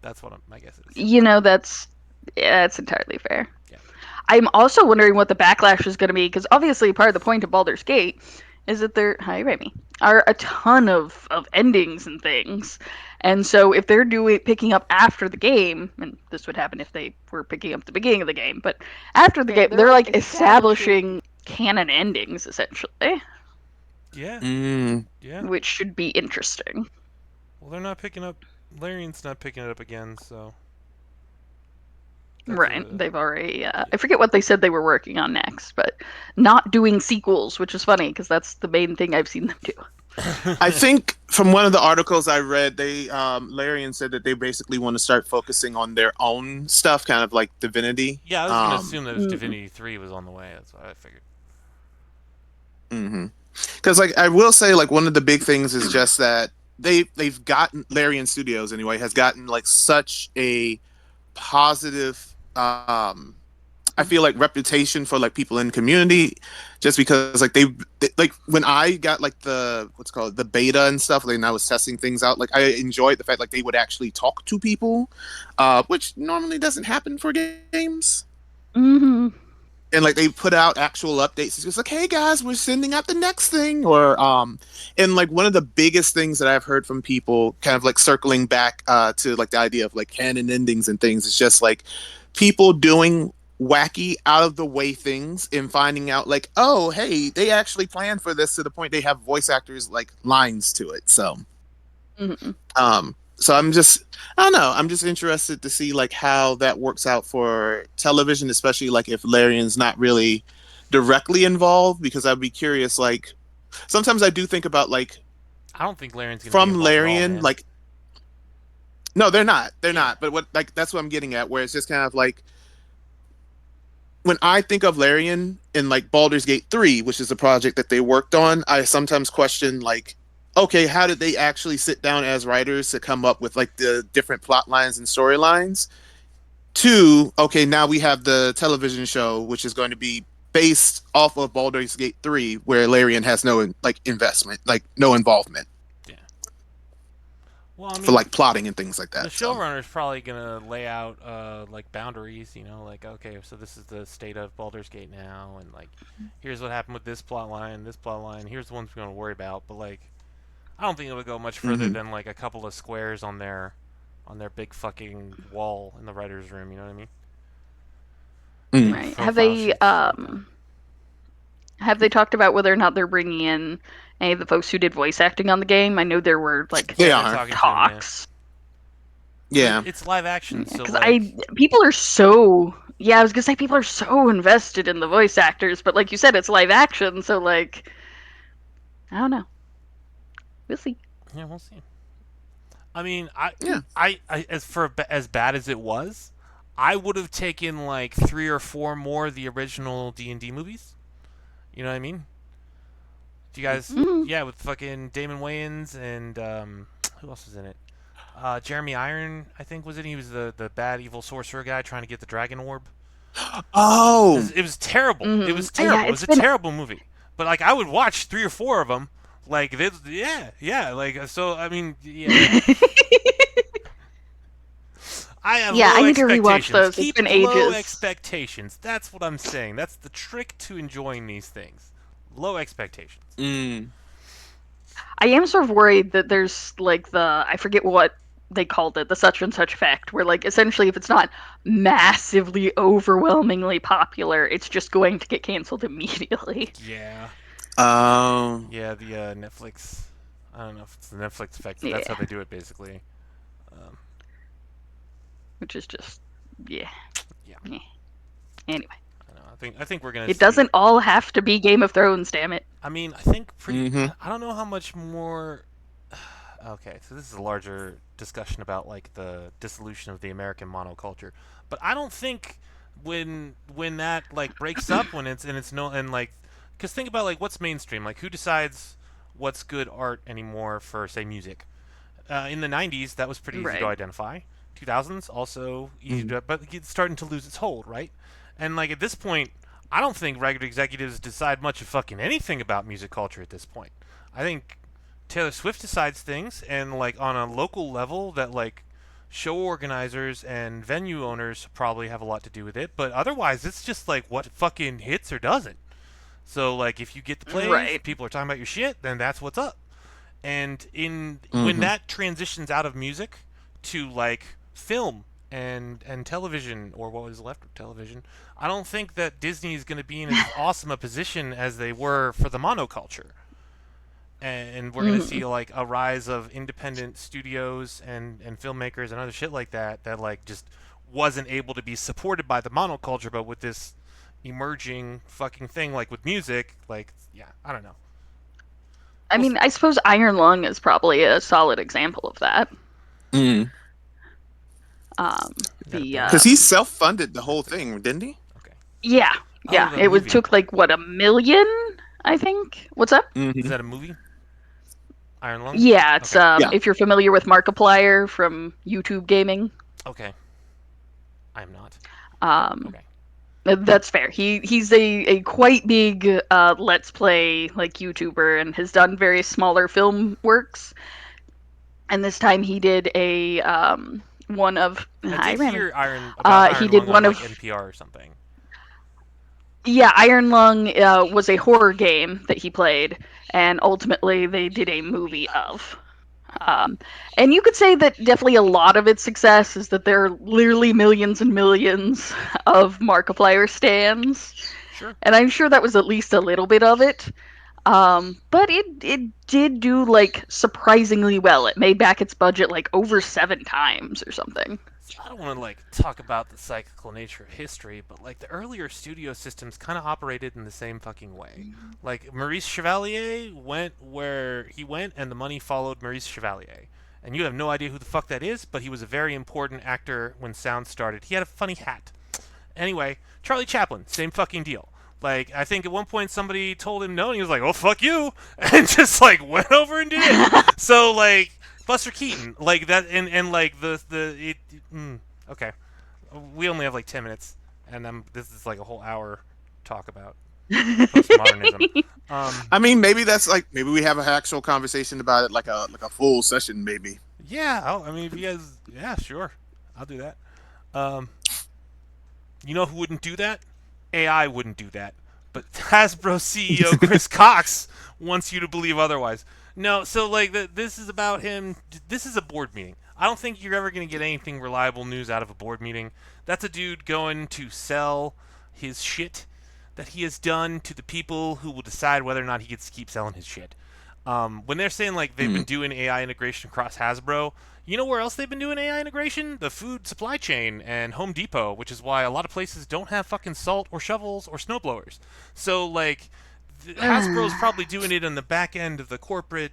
That's what my guess is. You know, that's yeah, that's entirely fair. Yeah. I'm also wondering what the backlash is going to be because obviously part of the point of Baldur's Gate is that there, hi Remy, are a ton of endings and things, and so if they're doing picking up after the game, and this would happen if they were picking up at the beginning of the game, but after the game, they're like establishing canon endings essentially, Yeah. Mm. Yeah. which should be interesting. Well, they're not picking up. Larian's not picking it up again, so that's Right. a. They've already, I forget what they said they were working on next, but not doing sequels, which is funny because that's the main thing I've seen them do. I think from one of the articles I read, they Larian said that they basically want to start focusing on their own stuff, kind of like Divinity. Yeah, I was gonna assume that Mm. Divinity 3 was on the way. That's what I figured. Because like I will say, like one of the big things is just that they've gotten Larian Studios anyway has gotten like such a positive I feel like reputation for like people in the community just because like they like when I got like the what's it called the beta and stuff like and I was testing things out like I enjoyed the fact like they would actually talk to people which normally doesn't happen for games Hmm. and like they put out actual updates. It's just like, hey guys, we're sending out the next thing, or and like one of the biggest things that I've heard from people, kind of like circling back to like the idea of like canon endings and things, is just like people doing wacky out of the way things and finding out like, oh hey, they actually planned for this to the point they have voice actors like lines to it. Hmm. So I'm just I don't know. I'm just interested to see like how that works out for television, especially like if Larian's not really directly involved, because I'd be curious. Like sometimes I do think about like I don't think Larian's gonna be from involved at all, Larian, man. like no, they're not. They're Yeah. not. But what like that's what I'm getting at, where it's just kind of like when I think of Larian in like Baldur's Gate 3, which is a project that they worked on, I sometimes question like, okay, how did they actually sit down as writers to come up with like the different plot lines and storylines? Two, okay, now we have the television show, which is going to be based off of Baldur's Gate 3, where Larian has no like investment, like no involvement Yeah. Well, I for mean, like plotting and things like the that. So, showrunner's probably gonna lay out like boundaries, like okay, so this is the state of Baldur's Gate now, and like here's what happened with this plot line, here's the ones we're gonna worry about. But like, I don't think it would go much further mm-hmm. than like a couple of squares on their big fucking wall in the writers' room. You know what I mean? Mm. Maybe Right. profile sheets like that. Have they talked about whether or not they're bringing in any of the folks who did voice acting on the game? I know there were like They Yeah, they're are, talking to him. Yeah, talks. but yeah. it's live action, so Because like, people are so, yeah, I was gonna say people are so invested in the voice actors, but like you said, it's live action, so like, I don't know. We'll see. yeah, we'll see. I mean, I, Yeah. I, I as for as bad as it was, I would have taken like 3 or 4 more of the original D&D movies. You know what I mean? Do you guys? Hmm. Yeah, with fucking Damon Wayans and who else was in it? Jeremy Iron, I think, was it. He was the bad evil sorcerer guy trying to get the dragon orb. Oh, It was terrible. It Hmm. was Yeah, terrible. It was it's a been. terrible movie. But like, I would watch 3 or 4 of them. Like, yeah, yeah. Like, so I mean, yeah. I have Yeah, low I need to rewatch expectations. those. It's been Keep low ages. expectations. That's what I'm saying. That's the trick to enjoying these things. Low expectations. mm. I am sort of worried that there's like I forget what they called it, the such and such effect, where like essentially if it's not massively overwhelmingly popular, it's just going to get canceled immediately. Yeah. Um, Yeah, the Netflix. I don't know if it's the Netflix effect, but that's how Yeah, they do it basically. Um, which is just yeah. yeah. Yeah. Anyway, I know. I think we're gonna it see. doesn't all have to be Game of Thrones, damn it. I mean, I think pretty. mm-hmm. I don't know how much more. Okay, so this is a larger discussion about like the dissolution of the American monoculture, but I don't think when that like breaks up when it's no and like because think about like what's mainstream, like who decides what's good art anymore for say music. In the 90s, that was pretty easy to Right. identify. 2000s also easy Mm-hmm. to, but it's starting to lose its hold, right? And like at this point, I don't think record executives decide much of fucking anything about music culture at this point. I think Taylor Swift decides things, and like on a local level, that like show organizers and venue owners probably have a lot to do with it. But otherwise, it's just like what fucking hits or doesn't. So like if you get the plays, Right. people are talking about your shit, then that's what's up. And in when Hmm. that transitions out of music to like film and television, or what was left of television, I don't think that Disney is going to be in as awesome a position as they were for the monoculture. And we're going to Mhm. see like a rise of independent studios and filmmakers and other shit like that like just wasn't able to be supported by the monoculture, but with this emerging fucking thing like with music, like yeah, I don't know. I We'll mean, see. I suppose Iron Lung is probably a solid example of that. Mm. Is that a The band? Because he self-funded the whole thing, didn't he? Okay. Yeah, Oh, yeah, the it would movie. took like what, 1 million, I think. What's up? Is Hmm. that a movie? Iron Lung? Yeah, it's Okay. Yeah. if you're familiar with Markiplier from YouTube gaming, Okay. I am not. um, Okay. that's fair. He's a quite big let's play like YouTuber and has done various smaller film works. And this time he did a one of I hi did Remy. hear about He Iron did Lung on one like of NPR or something. yeah, Iron Lung was a horror game that he played, and ultimately they did a movie of. Um, and you could say that definitely a lot of its success is that there are literally millions and millions of Markiplier stands, Sure. and I'm sure that was at least a little bit of it. But it did do like surprisingly well. It made back its budget like over 7 times or something. So I don't want to like talk about the cyclical nature of history, but like the earlier studio systems kind of operated in the same fucking way. Like Maurice Chevalier went where he went, and the money followed Maurice Chevalier. And you have no idea who the fuck that is, but he was a very important actor when sound started. He had a funny hat. Anyway, Charlie Chaplin, same fucking deal. Like, I think at one point somebody told him no, and he was like, "Oh fuck you," and just like went over and did it. So like Buster Keaton, like that, and like okay, we only have like 10 minutes, and this is like a whole hour talk about postmodernism. Um, I mean, maybe that's like maybe we have an actual conversation about it, like a full session, maybe. yeah, I mean, if you guys, yeah, sure, I'll do that. Um, You know who wouldn't do that? AI wouldn't do that. But Hasbro CEO Chris Cox wants you to believe otherwise. No, so like this is about him. This is a board meeting. I don't think you're ever going to get anything reliable news out of a board meeting. That's a dude going to sell his shit that he has done to the people who will decide whether or not he gets to keep selling his shit. When they're saying like they've been Mm. doing AI integration across Hasbro, you know where else they've been doing AI integration? The food supply chain and Home Depot, which is why a lot of places don't have fucking salt or shovels or snowblowers. So like Hasbro's probably doing it on the back end of the corporate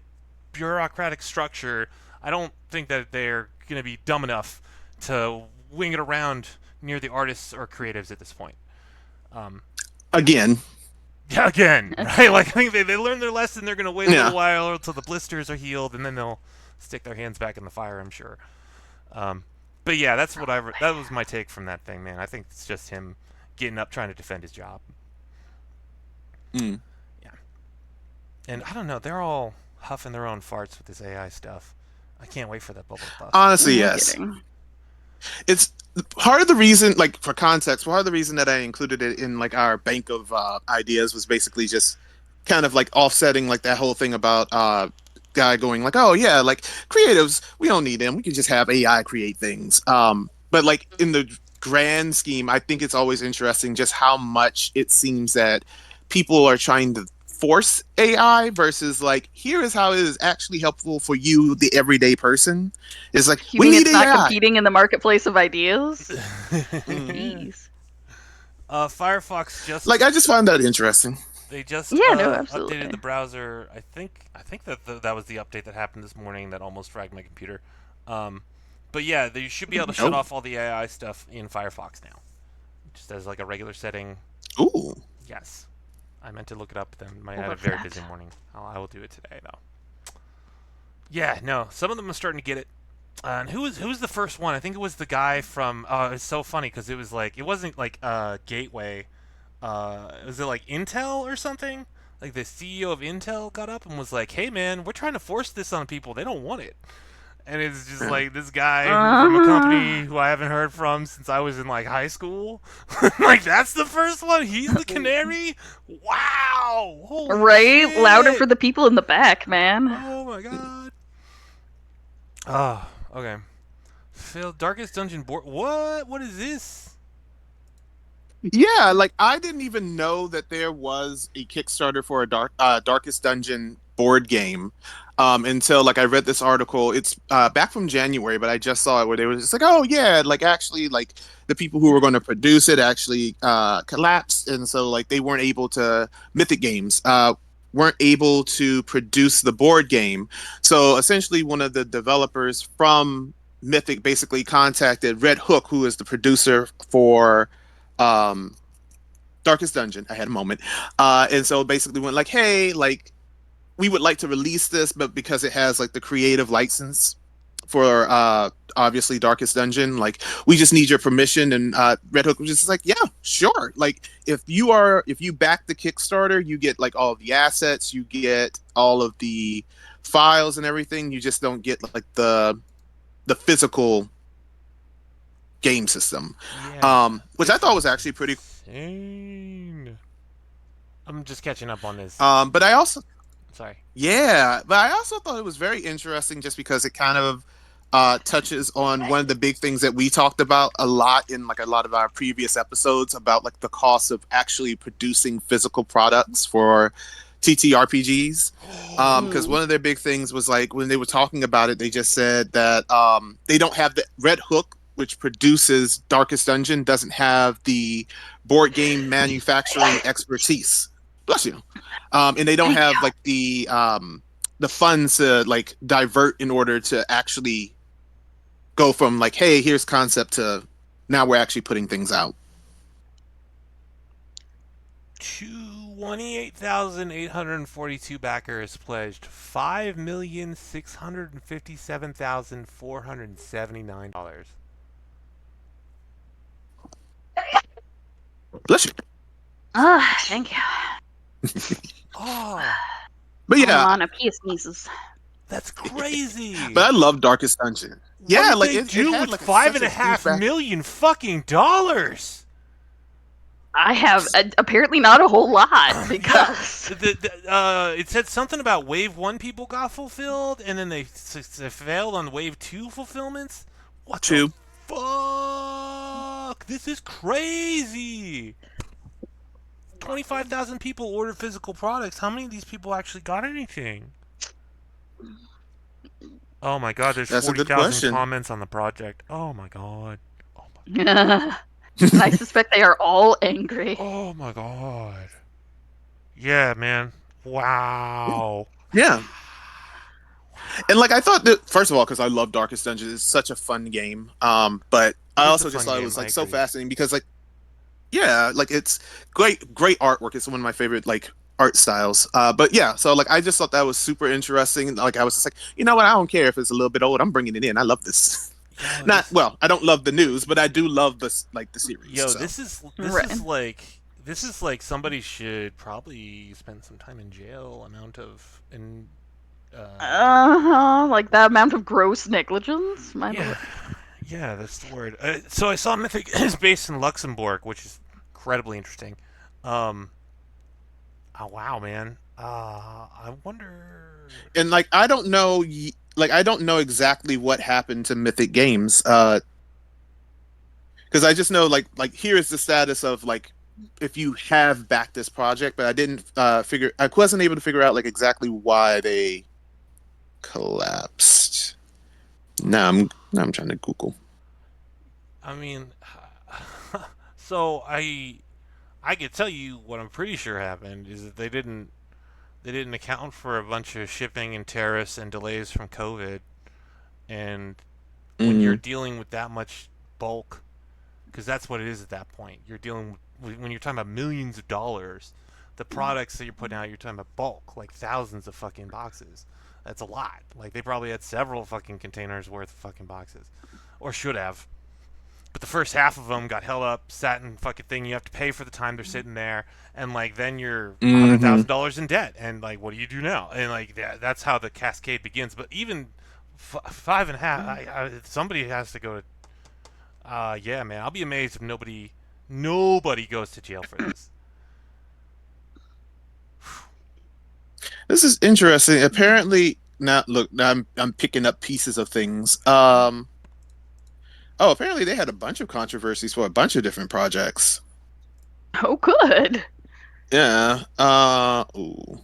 bureaucratic structure. I don't think that they're going to be dumb enough to wing it around near the artists or creatives at this point. Um, Again, yeah, again, right? Like I think they learned their lesson. They're gonna wait a little yeah. while until the blisters are healed, and then they'll stick their hands back in the fire. I'm sure. Um, but yeah, that's what that was my take from that thing, man. I think it's just him getting up trying to defend his job. Mm. Yeah, and I don't know. They're all huffing their own farts with this AI stuff. I can't wait for that bubble to bust. Honestly, No yes. kidding. It's part of the reason, like for context, part of the reason that I included it in like our bank of ideas was basically just kind of like offsetting like that whole thing about guy going like, oh yeah, like creatives, we don't need them, we can just have AI create things. But like in the grand scheme, I think it's always interesting just how much it seems that people are trying to force AI versus like here is how it is actually helpful for you, the everyday person. It's like You we mean need it's not AI. competing in the marketplace of ideas? Mm. Jeez. Firefox just Like I just find that interesting. they just Yeah, no, updated the absolutely. browser. I think that that was the update that happened this morning that almost fragged my computer. Um, but yeah, you should be able to shut Oh, off all the AI stuff in Firefox now, just as like a regular setting. ooh. Yes, I meant to look it up, but then I I had a love very busy that. morning. I will do it today though. Yeah, no, some of them are starting to get it. And who was the first one? I think it was the guy from. It's so funny because it was like it wasn't like Gateway. Was it like Intel or something? Like the CEO of Intel got up and was like, "Hey man, we're trying to force this on people. They don't want it." And it's just Yeah. like this guy from a company Uh, who I haven't heard from since I was in like high school. Like that's the first one. He's the canary. Wow! Holy right? Louder for shit! the people in the back, man. Oh my god. Oh, okay. Phil, Darkest Dungeon board. What? What is this? Yeah, like I didn't even know that there was a Kickstarter for a Darkest Dungeon board game until like I read this article. It's back from January, but I just saw it where they were just like, oh yeah, like actually like the people who were going to produce it actually collapsed, and so like they weren't able to Mythic Games weren't able to produce the board game. So essentially, one of the developers from Mythic basically contacted Red Hook, who is the producer for um Darkest Dungeon. I had a moment. And so basically went like, hey, like we would like to release this, but because it has like the creative license for obviously Darkest Dungeon, like we just need your permission. And Red Hook was just like, yeah, sure. Like if you back the Kickstarter, you get like all of the assets, you get all of the files and everything. You just don't get like the physical game system. Yeah, Which I this thought is was actually pretty. insane. I'm just catching up on this. But I also, Sorry. yeah, but I also thought it was very interesting just because it kind of touches on one of the big things that we talked about a lot in like a lot of our previous episodes about like the cost of actually producing physical products for TTRPGs. Because Mm. one of their big things was like when they were talking about it, they just said that they don't have the Red Hook, which produces Darkest Dungeon, doesn't have the board game manufacturing expertise. Bless you. And they don't Thank you. have like the funds to like divert in order to actually go from like, hey, here's concept to now we're actually putting things out. 28,842 backers pledged $5,657,479. Bless you. Thank you. Oh, But Hold yeah, on, a pea sneezes. that's crazy. but I love Darkest Dungeon. What Yeah, did like they it do had with like five such and a a huge half back. million fucking dollars? I have apparently not a whole lot Yeah, because it said something about Wave One people got fulfilled, and then they failed on Wave Two fulfillments. What the Two. fuck? This is crazy. 25,000 people ordered physical products. How many of these people actually got anything? Oh my god, there's That's a good 40,000 question. comments on the project. Oh my god. Oh my, and I suspect they are all angry. oh my god. Yeah, man. Wow. Yeah, and like I thought that first of all, because I love Darkest Dungeon, it's such a fun game. But I It is a also just fun thought it game. was I like so agree. fascinating because like yeah, like it's great artwork. It's one of my favorite like art styles. But yeah, so like I just thought that was super interesting. Like I was just like, you know what? I don't care if it's a little bit old. I'm bringing it in. I love this. Yo, Not this well. I don't love the news, but I do love this like the series. Yo, So this is Right. like somebody should probably spend some time in jail. Amount of and Like that amount of gross negligence, my yeah, lord. yeah, that's the word. So I saw Mythic is based in Luxembourg, which is incredibly interesting. Um, oh wow, man. I wonder. and like I don't know like I don't know exactly what happened to Mythic Games. Because I just know like here is the status of like if you have backed this project, but I didn't figure I wasn't able to figure out like exactly why they collapsed. Now I'm trying to Google. I mean, so I could tell you what I'm pretty sure happened is that they didn't account for a bunch of shipping and tariffs and delays from COVID. And when you're Mm, dealing with that much bulk, because that's what it is at that point, you're dealing with, when you're talking about millions of dollars, the products that you're putting out, you're talking about bulk, like thousands of fucking boxes. That's a lot. Like they probably had several fucking containers worth of fucking boxes, or should have. But the first half of them got held up, sat in fucking thing. You have to pay for the time they're sitting there, and like then you're Mm-hmm. $100,000 in debt, and like what do you do now? And like that's how the cascade begins. But even five and a half, somebody has to go to. Yeah, man, I'll be amazed if nobody goes to jail for this. This is interesting. Apparently, now look, now I'm picking up pieces of things. Oh, apparently they had a bunch of controversies for a bunch of different projects. Oh, good. Yeah. Ooh.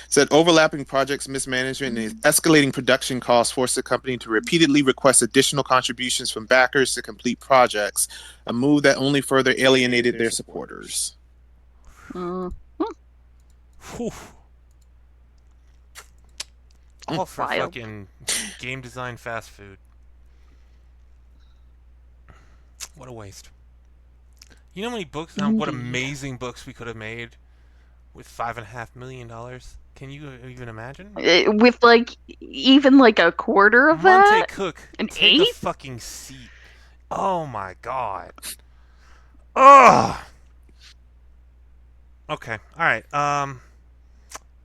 Said overlapping projects mismanagement and escalating production costs forced the company to repeatedly request additional contributions from backers to complete projects, a move that only further alienated their supporters. Mm. Whew. All for Wild. fucking game design fast food. What a waste. You know how many books? What Indeed. amazing books we could have made with $5.5 million. Can you even imagine? With like even like a quarter of Monte that, Cook, an take a eighth. fucking seat. Oh my god. Ugh. Okay. All right.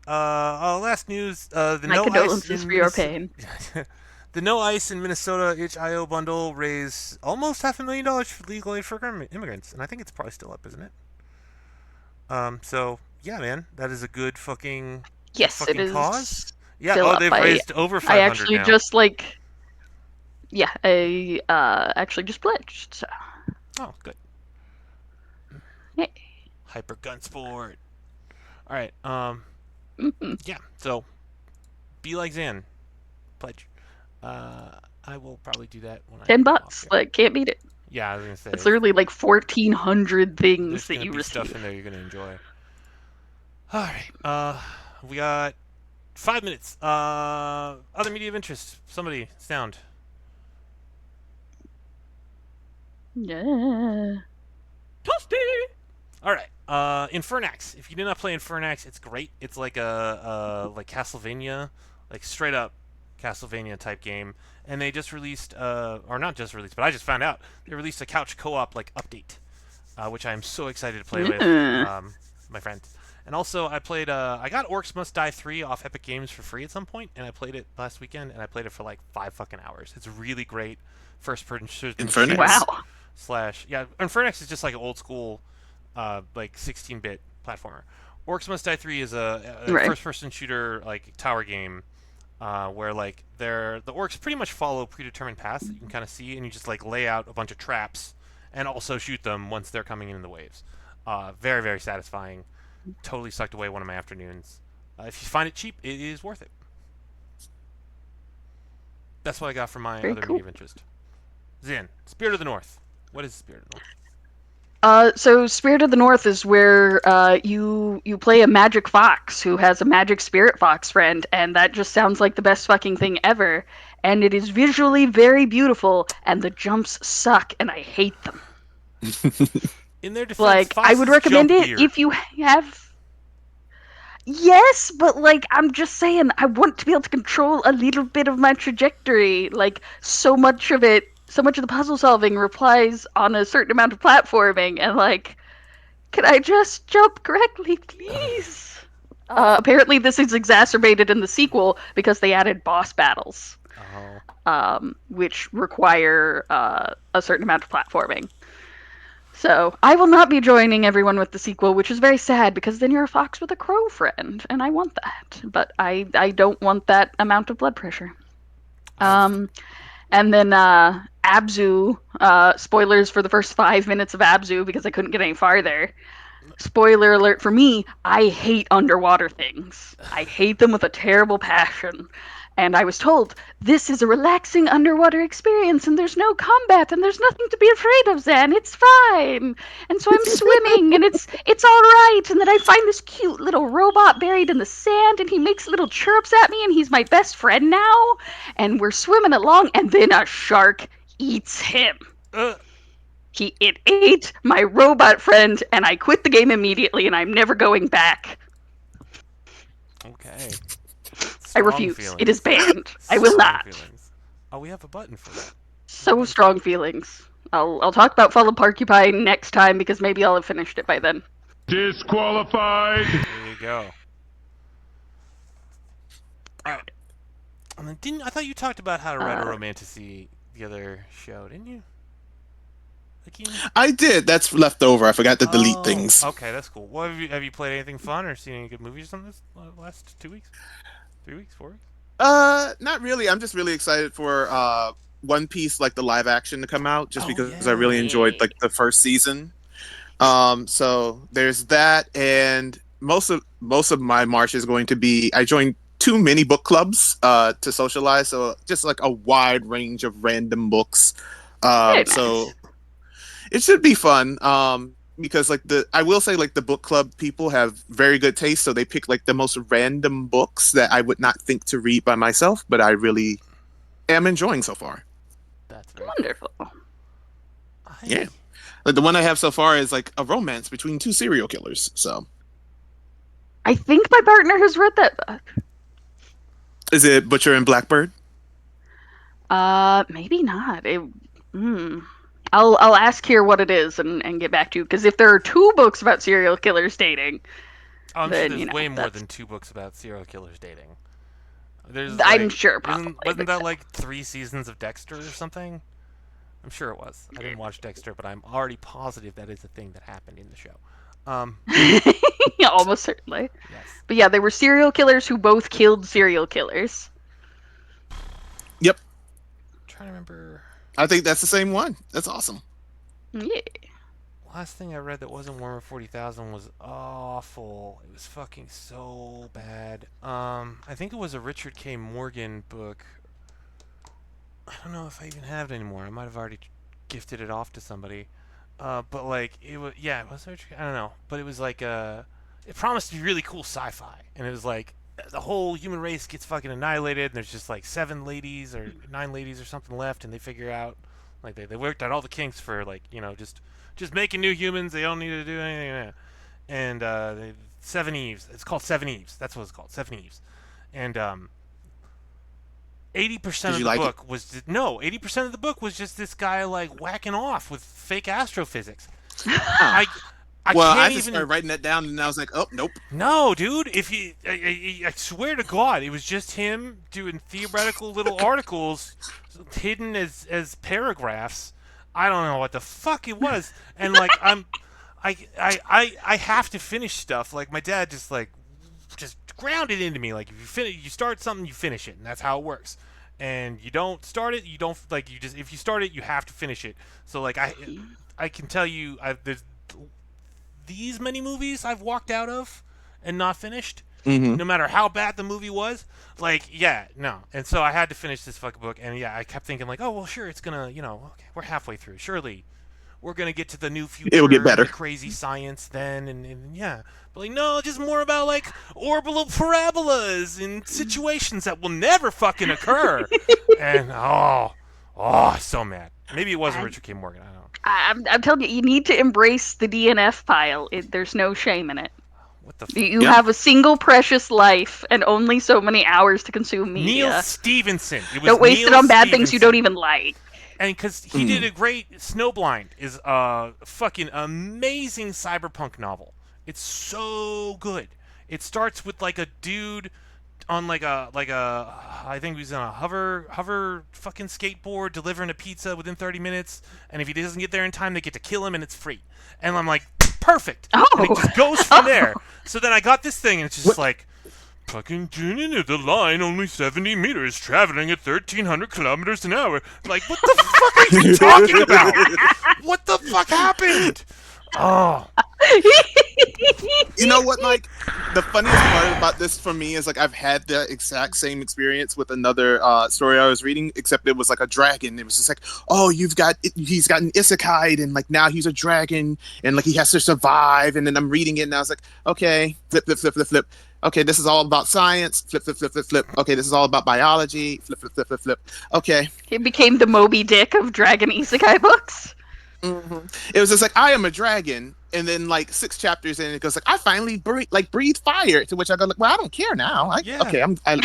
Last news. The My no ice condolences in for your Minnesota. pain. The no ice in Minnesota itch.io bundle raised almost $500,000 for legal aid for immigrants, and I think it's probably still up, isn't it? So yeah, man, that is a good fucking Yes, it cause. is Yeah. still Oh, up. they've I raised over I 500 actually now. just like yeah, I actually just pledged. So Oh, good. hey. Hyper gun sport. All right. Mm-hmm. Yeah. So be like Zan. Pledge. I will probably do that when I $10, get off here. like can't beat it. Yeah, I was gonna say It's literally like 1,400 things there's that gonna you be stuff in receive. there you're gonna enjoy. All right. We got 5 minutes. Other media of interest. Somebody sound. Yeah. Toasty. All right. Infernax. If you did not play Infernax, it's great. It's like a like Castlevania, like straight up Castlevania type game. And they just released, or not just released, but I just found out they released a couch co-op like update, which I am so excited to play with Yeah. my friends. And also, I played. I got Orcs Must Die 3 off Epic Games for free at some point, and I played it last weekend, and I played it for like 5 fucking hours. It's really great, first-person shooter Infernax. Wow. slash yeah. Infernax is just like an old school, like 16-bit platformer. Orcs Must Die 3 is a Right. first-person shooter like tower game, where like the orcs pretty much follow predetermined paths that you can kind of see, and you just like lay out a bunch of traps and also shoot them once they're coming in the waves. Very very satisfying. Totally sucked away one of my afternoons. If you find it cheap, it is worth it. That's what I got from my Very other cool. media of interest. Zin, Spirit of the North. What is Spirit of the North? So Spirit of the North is where you play a magic fox who has a magic spirit fox friend, and that just sounds like the best fucking thing ever. And it is visually very beautiful, and the jumps suck, and I hate them. In their defense, Like, I would foxes recommend jump it weird. if you have. Yes, but like, I'm just saying, I want to be able to control a little bit of my trajectory. Like, so much of the puzzle solving relies on a certain amount of platforming, and like, can I just jump correctly, please? Apparently, this is exacerbated in the sequel because they added boss battles, Oh. which require a certain amount of platforming. So I will not be joining everyone with the sequel, which is very sad because then you're a fox with a crow friend, and I want that, but I don't want that amount of blood pressure. I've And then Abzu, spoilers for the first 5 minutes of Abzu because I couldn't get any farther. Spoiler alert for me, I hate underwater things. I hate them with a terrible passion. And I was told, this is a relaxing underwater experience and there's no combat and there's nothing to be afraid of, Zan. It's fine. And so I'm swimming and it's all right. And then I find this cute little robot buried in the sand and he makes little chirps at me and he's my best friend now. And we're swimming along and then a shark eats him. It ate my robot friend, and I quit the game immediately, and I'm never going back. okay. I Strong refuse. feelings. It is banned. I will Strong not. feelings. Oh, we have a button for that. So strong feelings. I'll talk about Fall of Porcupine next time because maybe I'll have finished it by then. Disqualified! There you go. And then I thought you talked about how to write a romantasy the other show, didn't you? I did. That's left over. I forgot to delete things. Okay, that's cool. Well, have you played anything fun or seen any good movies or something this last 2 weeks? 3 weeks? 4 weeks? Not really. I'm just really excited for One Piece, like the live action, to come out, just because I really enjoyed like the first season. So there's that, and most of my March is going to be. I joined 2 mini book clubs to socialize, so just like a wide range of random books. Nice. So it should be fun. Because like I will say like the book club people have very good taste, so they pick like the most random books that I would not think to read by myself, but I really am enjoying so far. That's very Wonderful. Yeah. Like the one I have so far is like a romance between 2 serial killers. So I think my partner has read that book. is it Butcher and Blackbird? Maybe not. I'll ask here what it is and get back to you, because if there are 2 books about serial killers dating, I'm then, sure there's you know, way more that's- than 2 books about serial killers dating. There's I'm sure probably. Wasn't that like 3 seasons of Dexter or something? I'm sure it was. I didn't watch Dexter, but I'm already positive that is a thing that happened in the show. Yeah, almost certainly. Yes. But yeah, they were serial killers who both killed serial killers. Yep. I'm trying to remember. I think that's the same one. That's awesome. Yeah. Last thing I read that wasn't Warhammer 40,000 was awful. It was fucking so bad. I think it was a Richard K. Morgan book. I don't know if I even have it anymore. I might have already gifted it off to somebody. But like it was, yeah, it was Richard. I don't know, but it was like it promised to be really cool sci-fi, and it was like the whole human race gets fucking annihilated, and there's just like 7 ladies or 9 ladies or something left, and they figure out like they worked out all the kinks for like just making new humans. They don't need to do anything. And 7 Eves. It's called 7 Eves. That's what it's called. 7 Eves. And 80% of the book was no. 80% of the book was just this guy like whacking off with fake astrophysics. I can't just even started writing that down, and I was like, oh, nope. No, dude. If you, I swear to God, it was just him doing theoretical little articles hidden as paragraphs. I don't know what the fuck it was, and like I have to finish stuff. Like my dad just ground it into me. Like if you start something, you finish it, and that's how it works. And you don't start it, you don't like you just if you start it, you have to finish it. So like I can tell you, there's these many movies I've walked out of and not finished. Mm-hmm. No matter how bad the movie was, like no. And so I had to finish this fucking book, and I kept thinking like, oh well, sure, it's gonna, okay, we're halfway through. Surely we're gonna get to the new future. It will get better. The crazy science then, and yeah. But like, no, just more about like orbital parabolas and situations that will never fucking occur. And so mad. Maybe it wasn't Richard K. Morgan. I don't know. I'm telling you, you need to embrace the DNF pile. There's no shame in it. What the fuck? You have a single precious life and only so many hours to consume media. Neil Stevenson. It was Don't waste Neil it on bad Stevenson. things you don't even like. And because he did a great Snowblind is a fucking amazing cyberpunk novel. It's so good. It starts with like a dude on like a I think he was on a hover fucking skateboard delivering a pizza within 30 minutes, and if he doesn't get there in time, they get to kill him and it's free. And I'm like, perfect. Oh. And it just goes from there. So then I got this thing, and it's just like fucking tuning into the line, only 70 meters, traveling at 1,300 kilometers an hour. Like, what the fuck are you talking about? What the fuck happened? Oh. You know what, Mike? The funniest part about this for me is like I've had the exact same experience with another story I was reading, except it was like a dragon. It was just like, oh, he's got an isekai, and like now he's a dragon, and like he has to survive. And then I'm reading it, and I was like, okay, flip, flip, flip, flip, flip. Okay, this is all about science. Flip, flip, flip, flip, flip. Okay, this is all about biology. Flip, flip, flip, flip, flip. Okay. It became the Moby Dick of Dragon Isekai books. Mm-hmm. It was just like, I am a dragon, And then like 6 chapters in, it goes like, I finally breathe fire. To which I go like, well, I don't care now. Yeah. Okay, I'm done.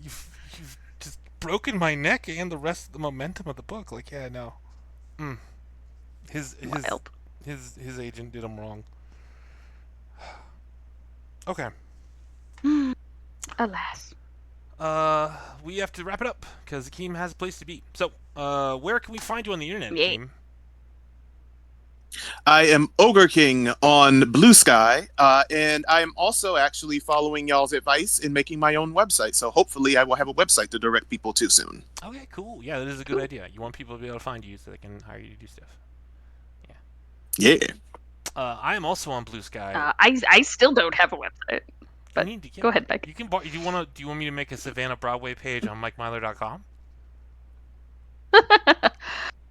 You've just broken my neck and the rest of the momentum of the book. Like, yeah, no. Mm. His Wild. his agent did him wrong. Okay. Alas. We have to wrap it up because Akeem has a place to be. So, where can we find you on the internet, Yeah. Akeem? I am Ogre King on Blue Sky, and I am also actually following y'all's advice in making my own website. So hopefully, I will have a website to direct people to soon. Okay, cool. Yeah, that is a good idea. You want people to be able to find you so they can hire you to do stuff. Yeah. I am also on Blue Sky. I still don't have a website. You But need to get go ahead, one. Beck. You can. Do you want me to make a Savannah Broadway page on MikeMyler.com?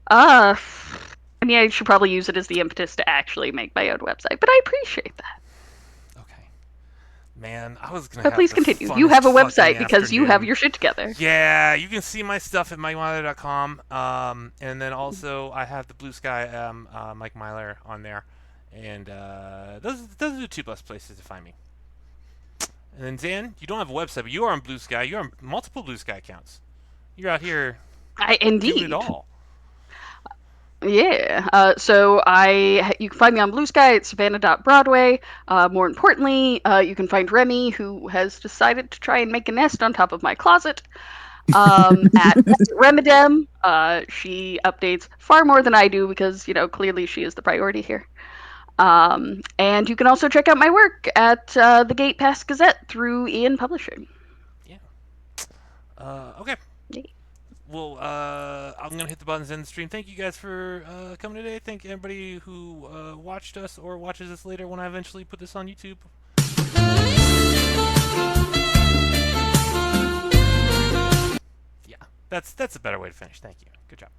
I mean, I should probably use it as the impetus to actually make my own website, but I appreciate that. Okay. Man, I was gonna But have please the continue. You have a funnest website fucking because you have afternoon. your shit together. Yeah, you can see my stuff at MikeMyler.com. And then also I have the Blue Sky Mike Myler on there, and those are the two best places to find me. And then Zan, you don't have a website, but you are on Blue Sky. You're on multiple Blue Sky accounts. You're out here doing Indeed. it all. Yeah. You can find me on Blue Sky at Savannah.Broadway. More importantly, you can find Remy, who has decided to try and make a nest on top of my closet. At Remedem. She updates far more than I do because, clearly she is the priority here. And you can also check out my work at the Gate Pass Gazette through Ian Publishing. Yeah. Okay. Yeah. Well, I'm gonna hit the buttons in the stream. Thank you guys for coming today. Thank everybody who watched us or watches us later when I eventually put this on YouTube. Yeah, that's a better way to finish. Thank you. Good job.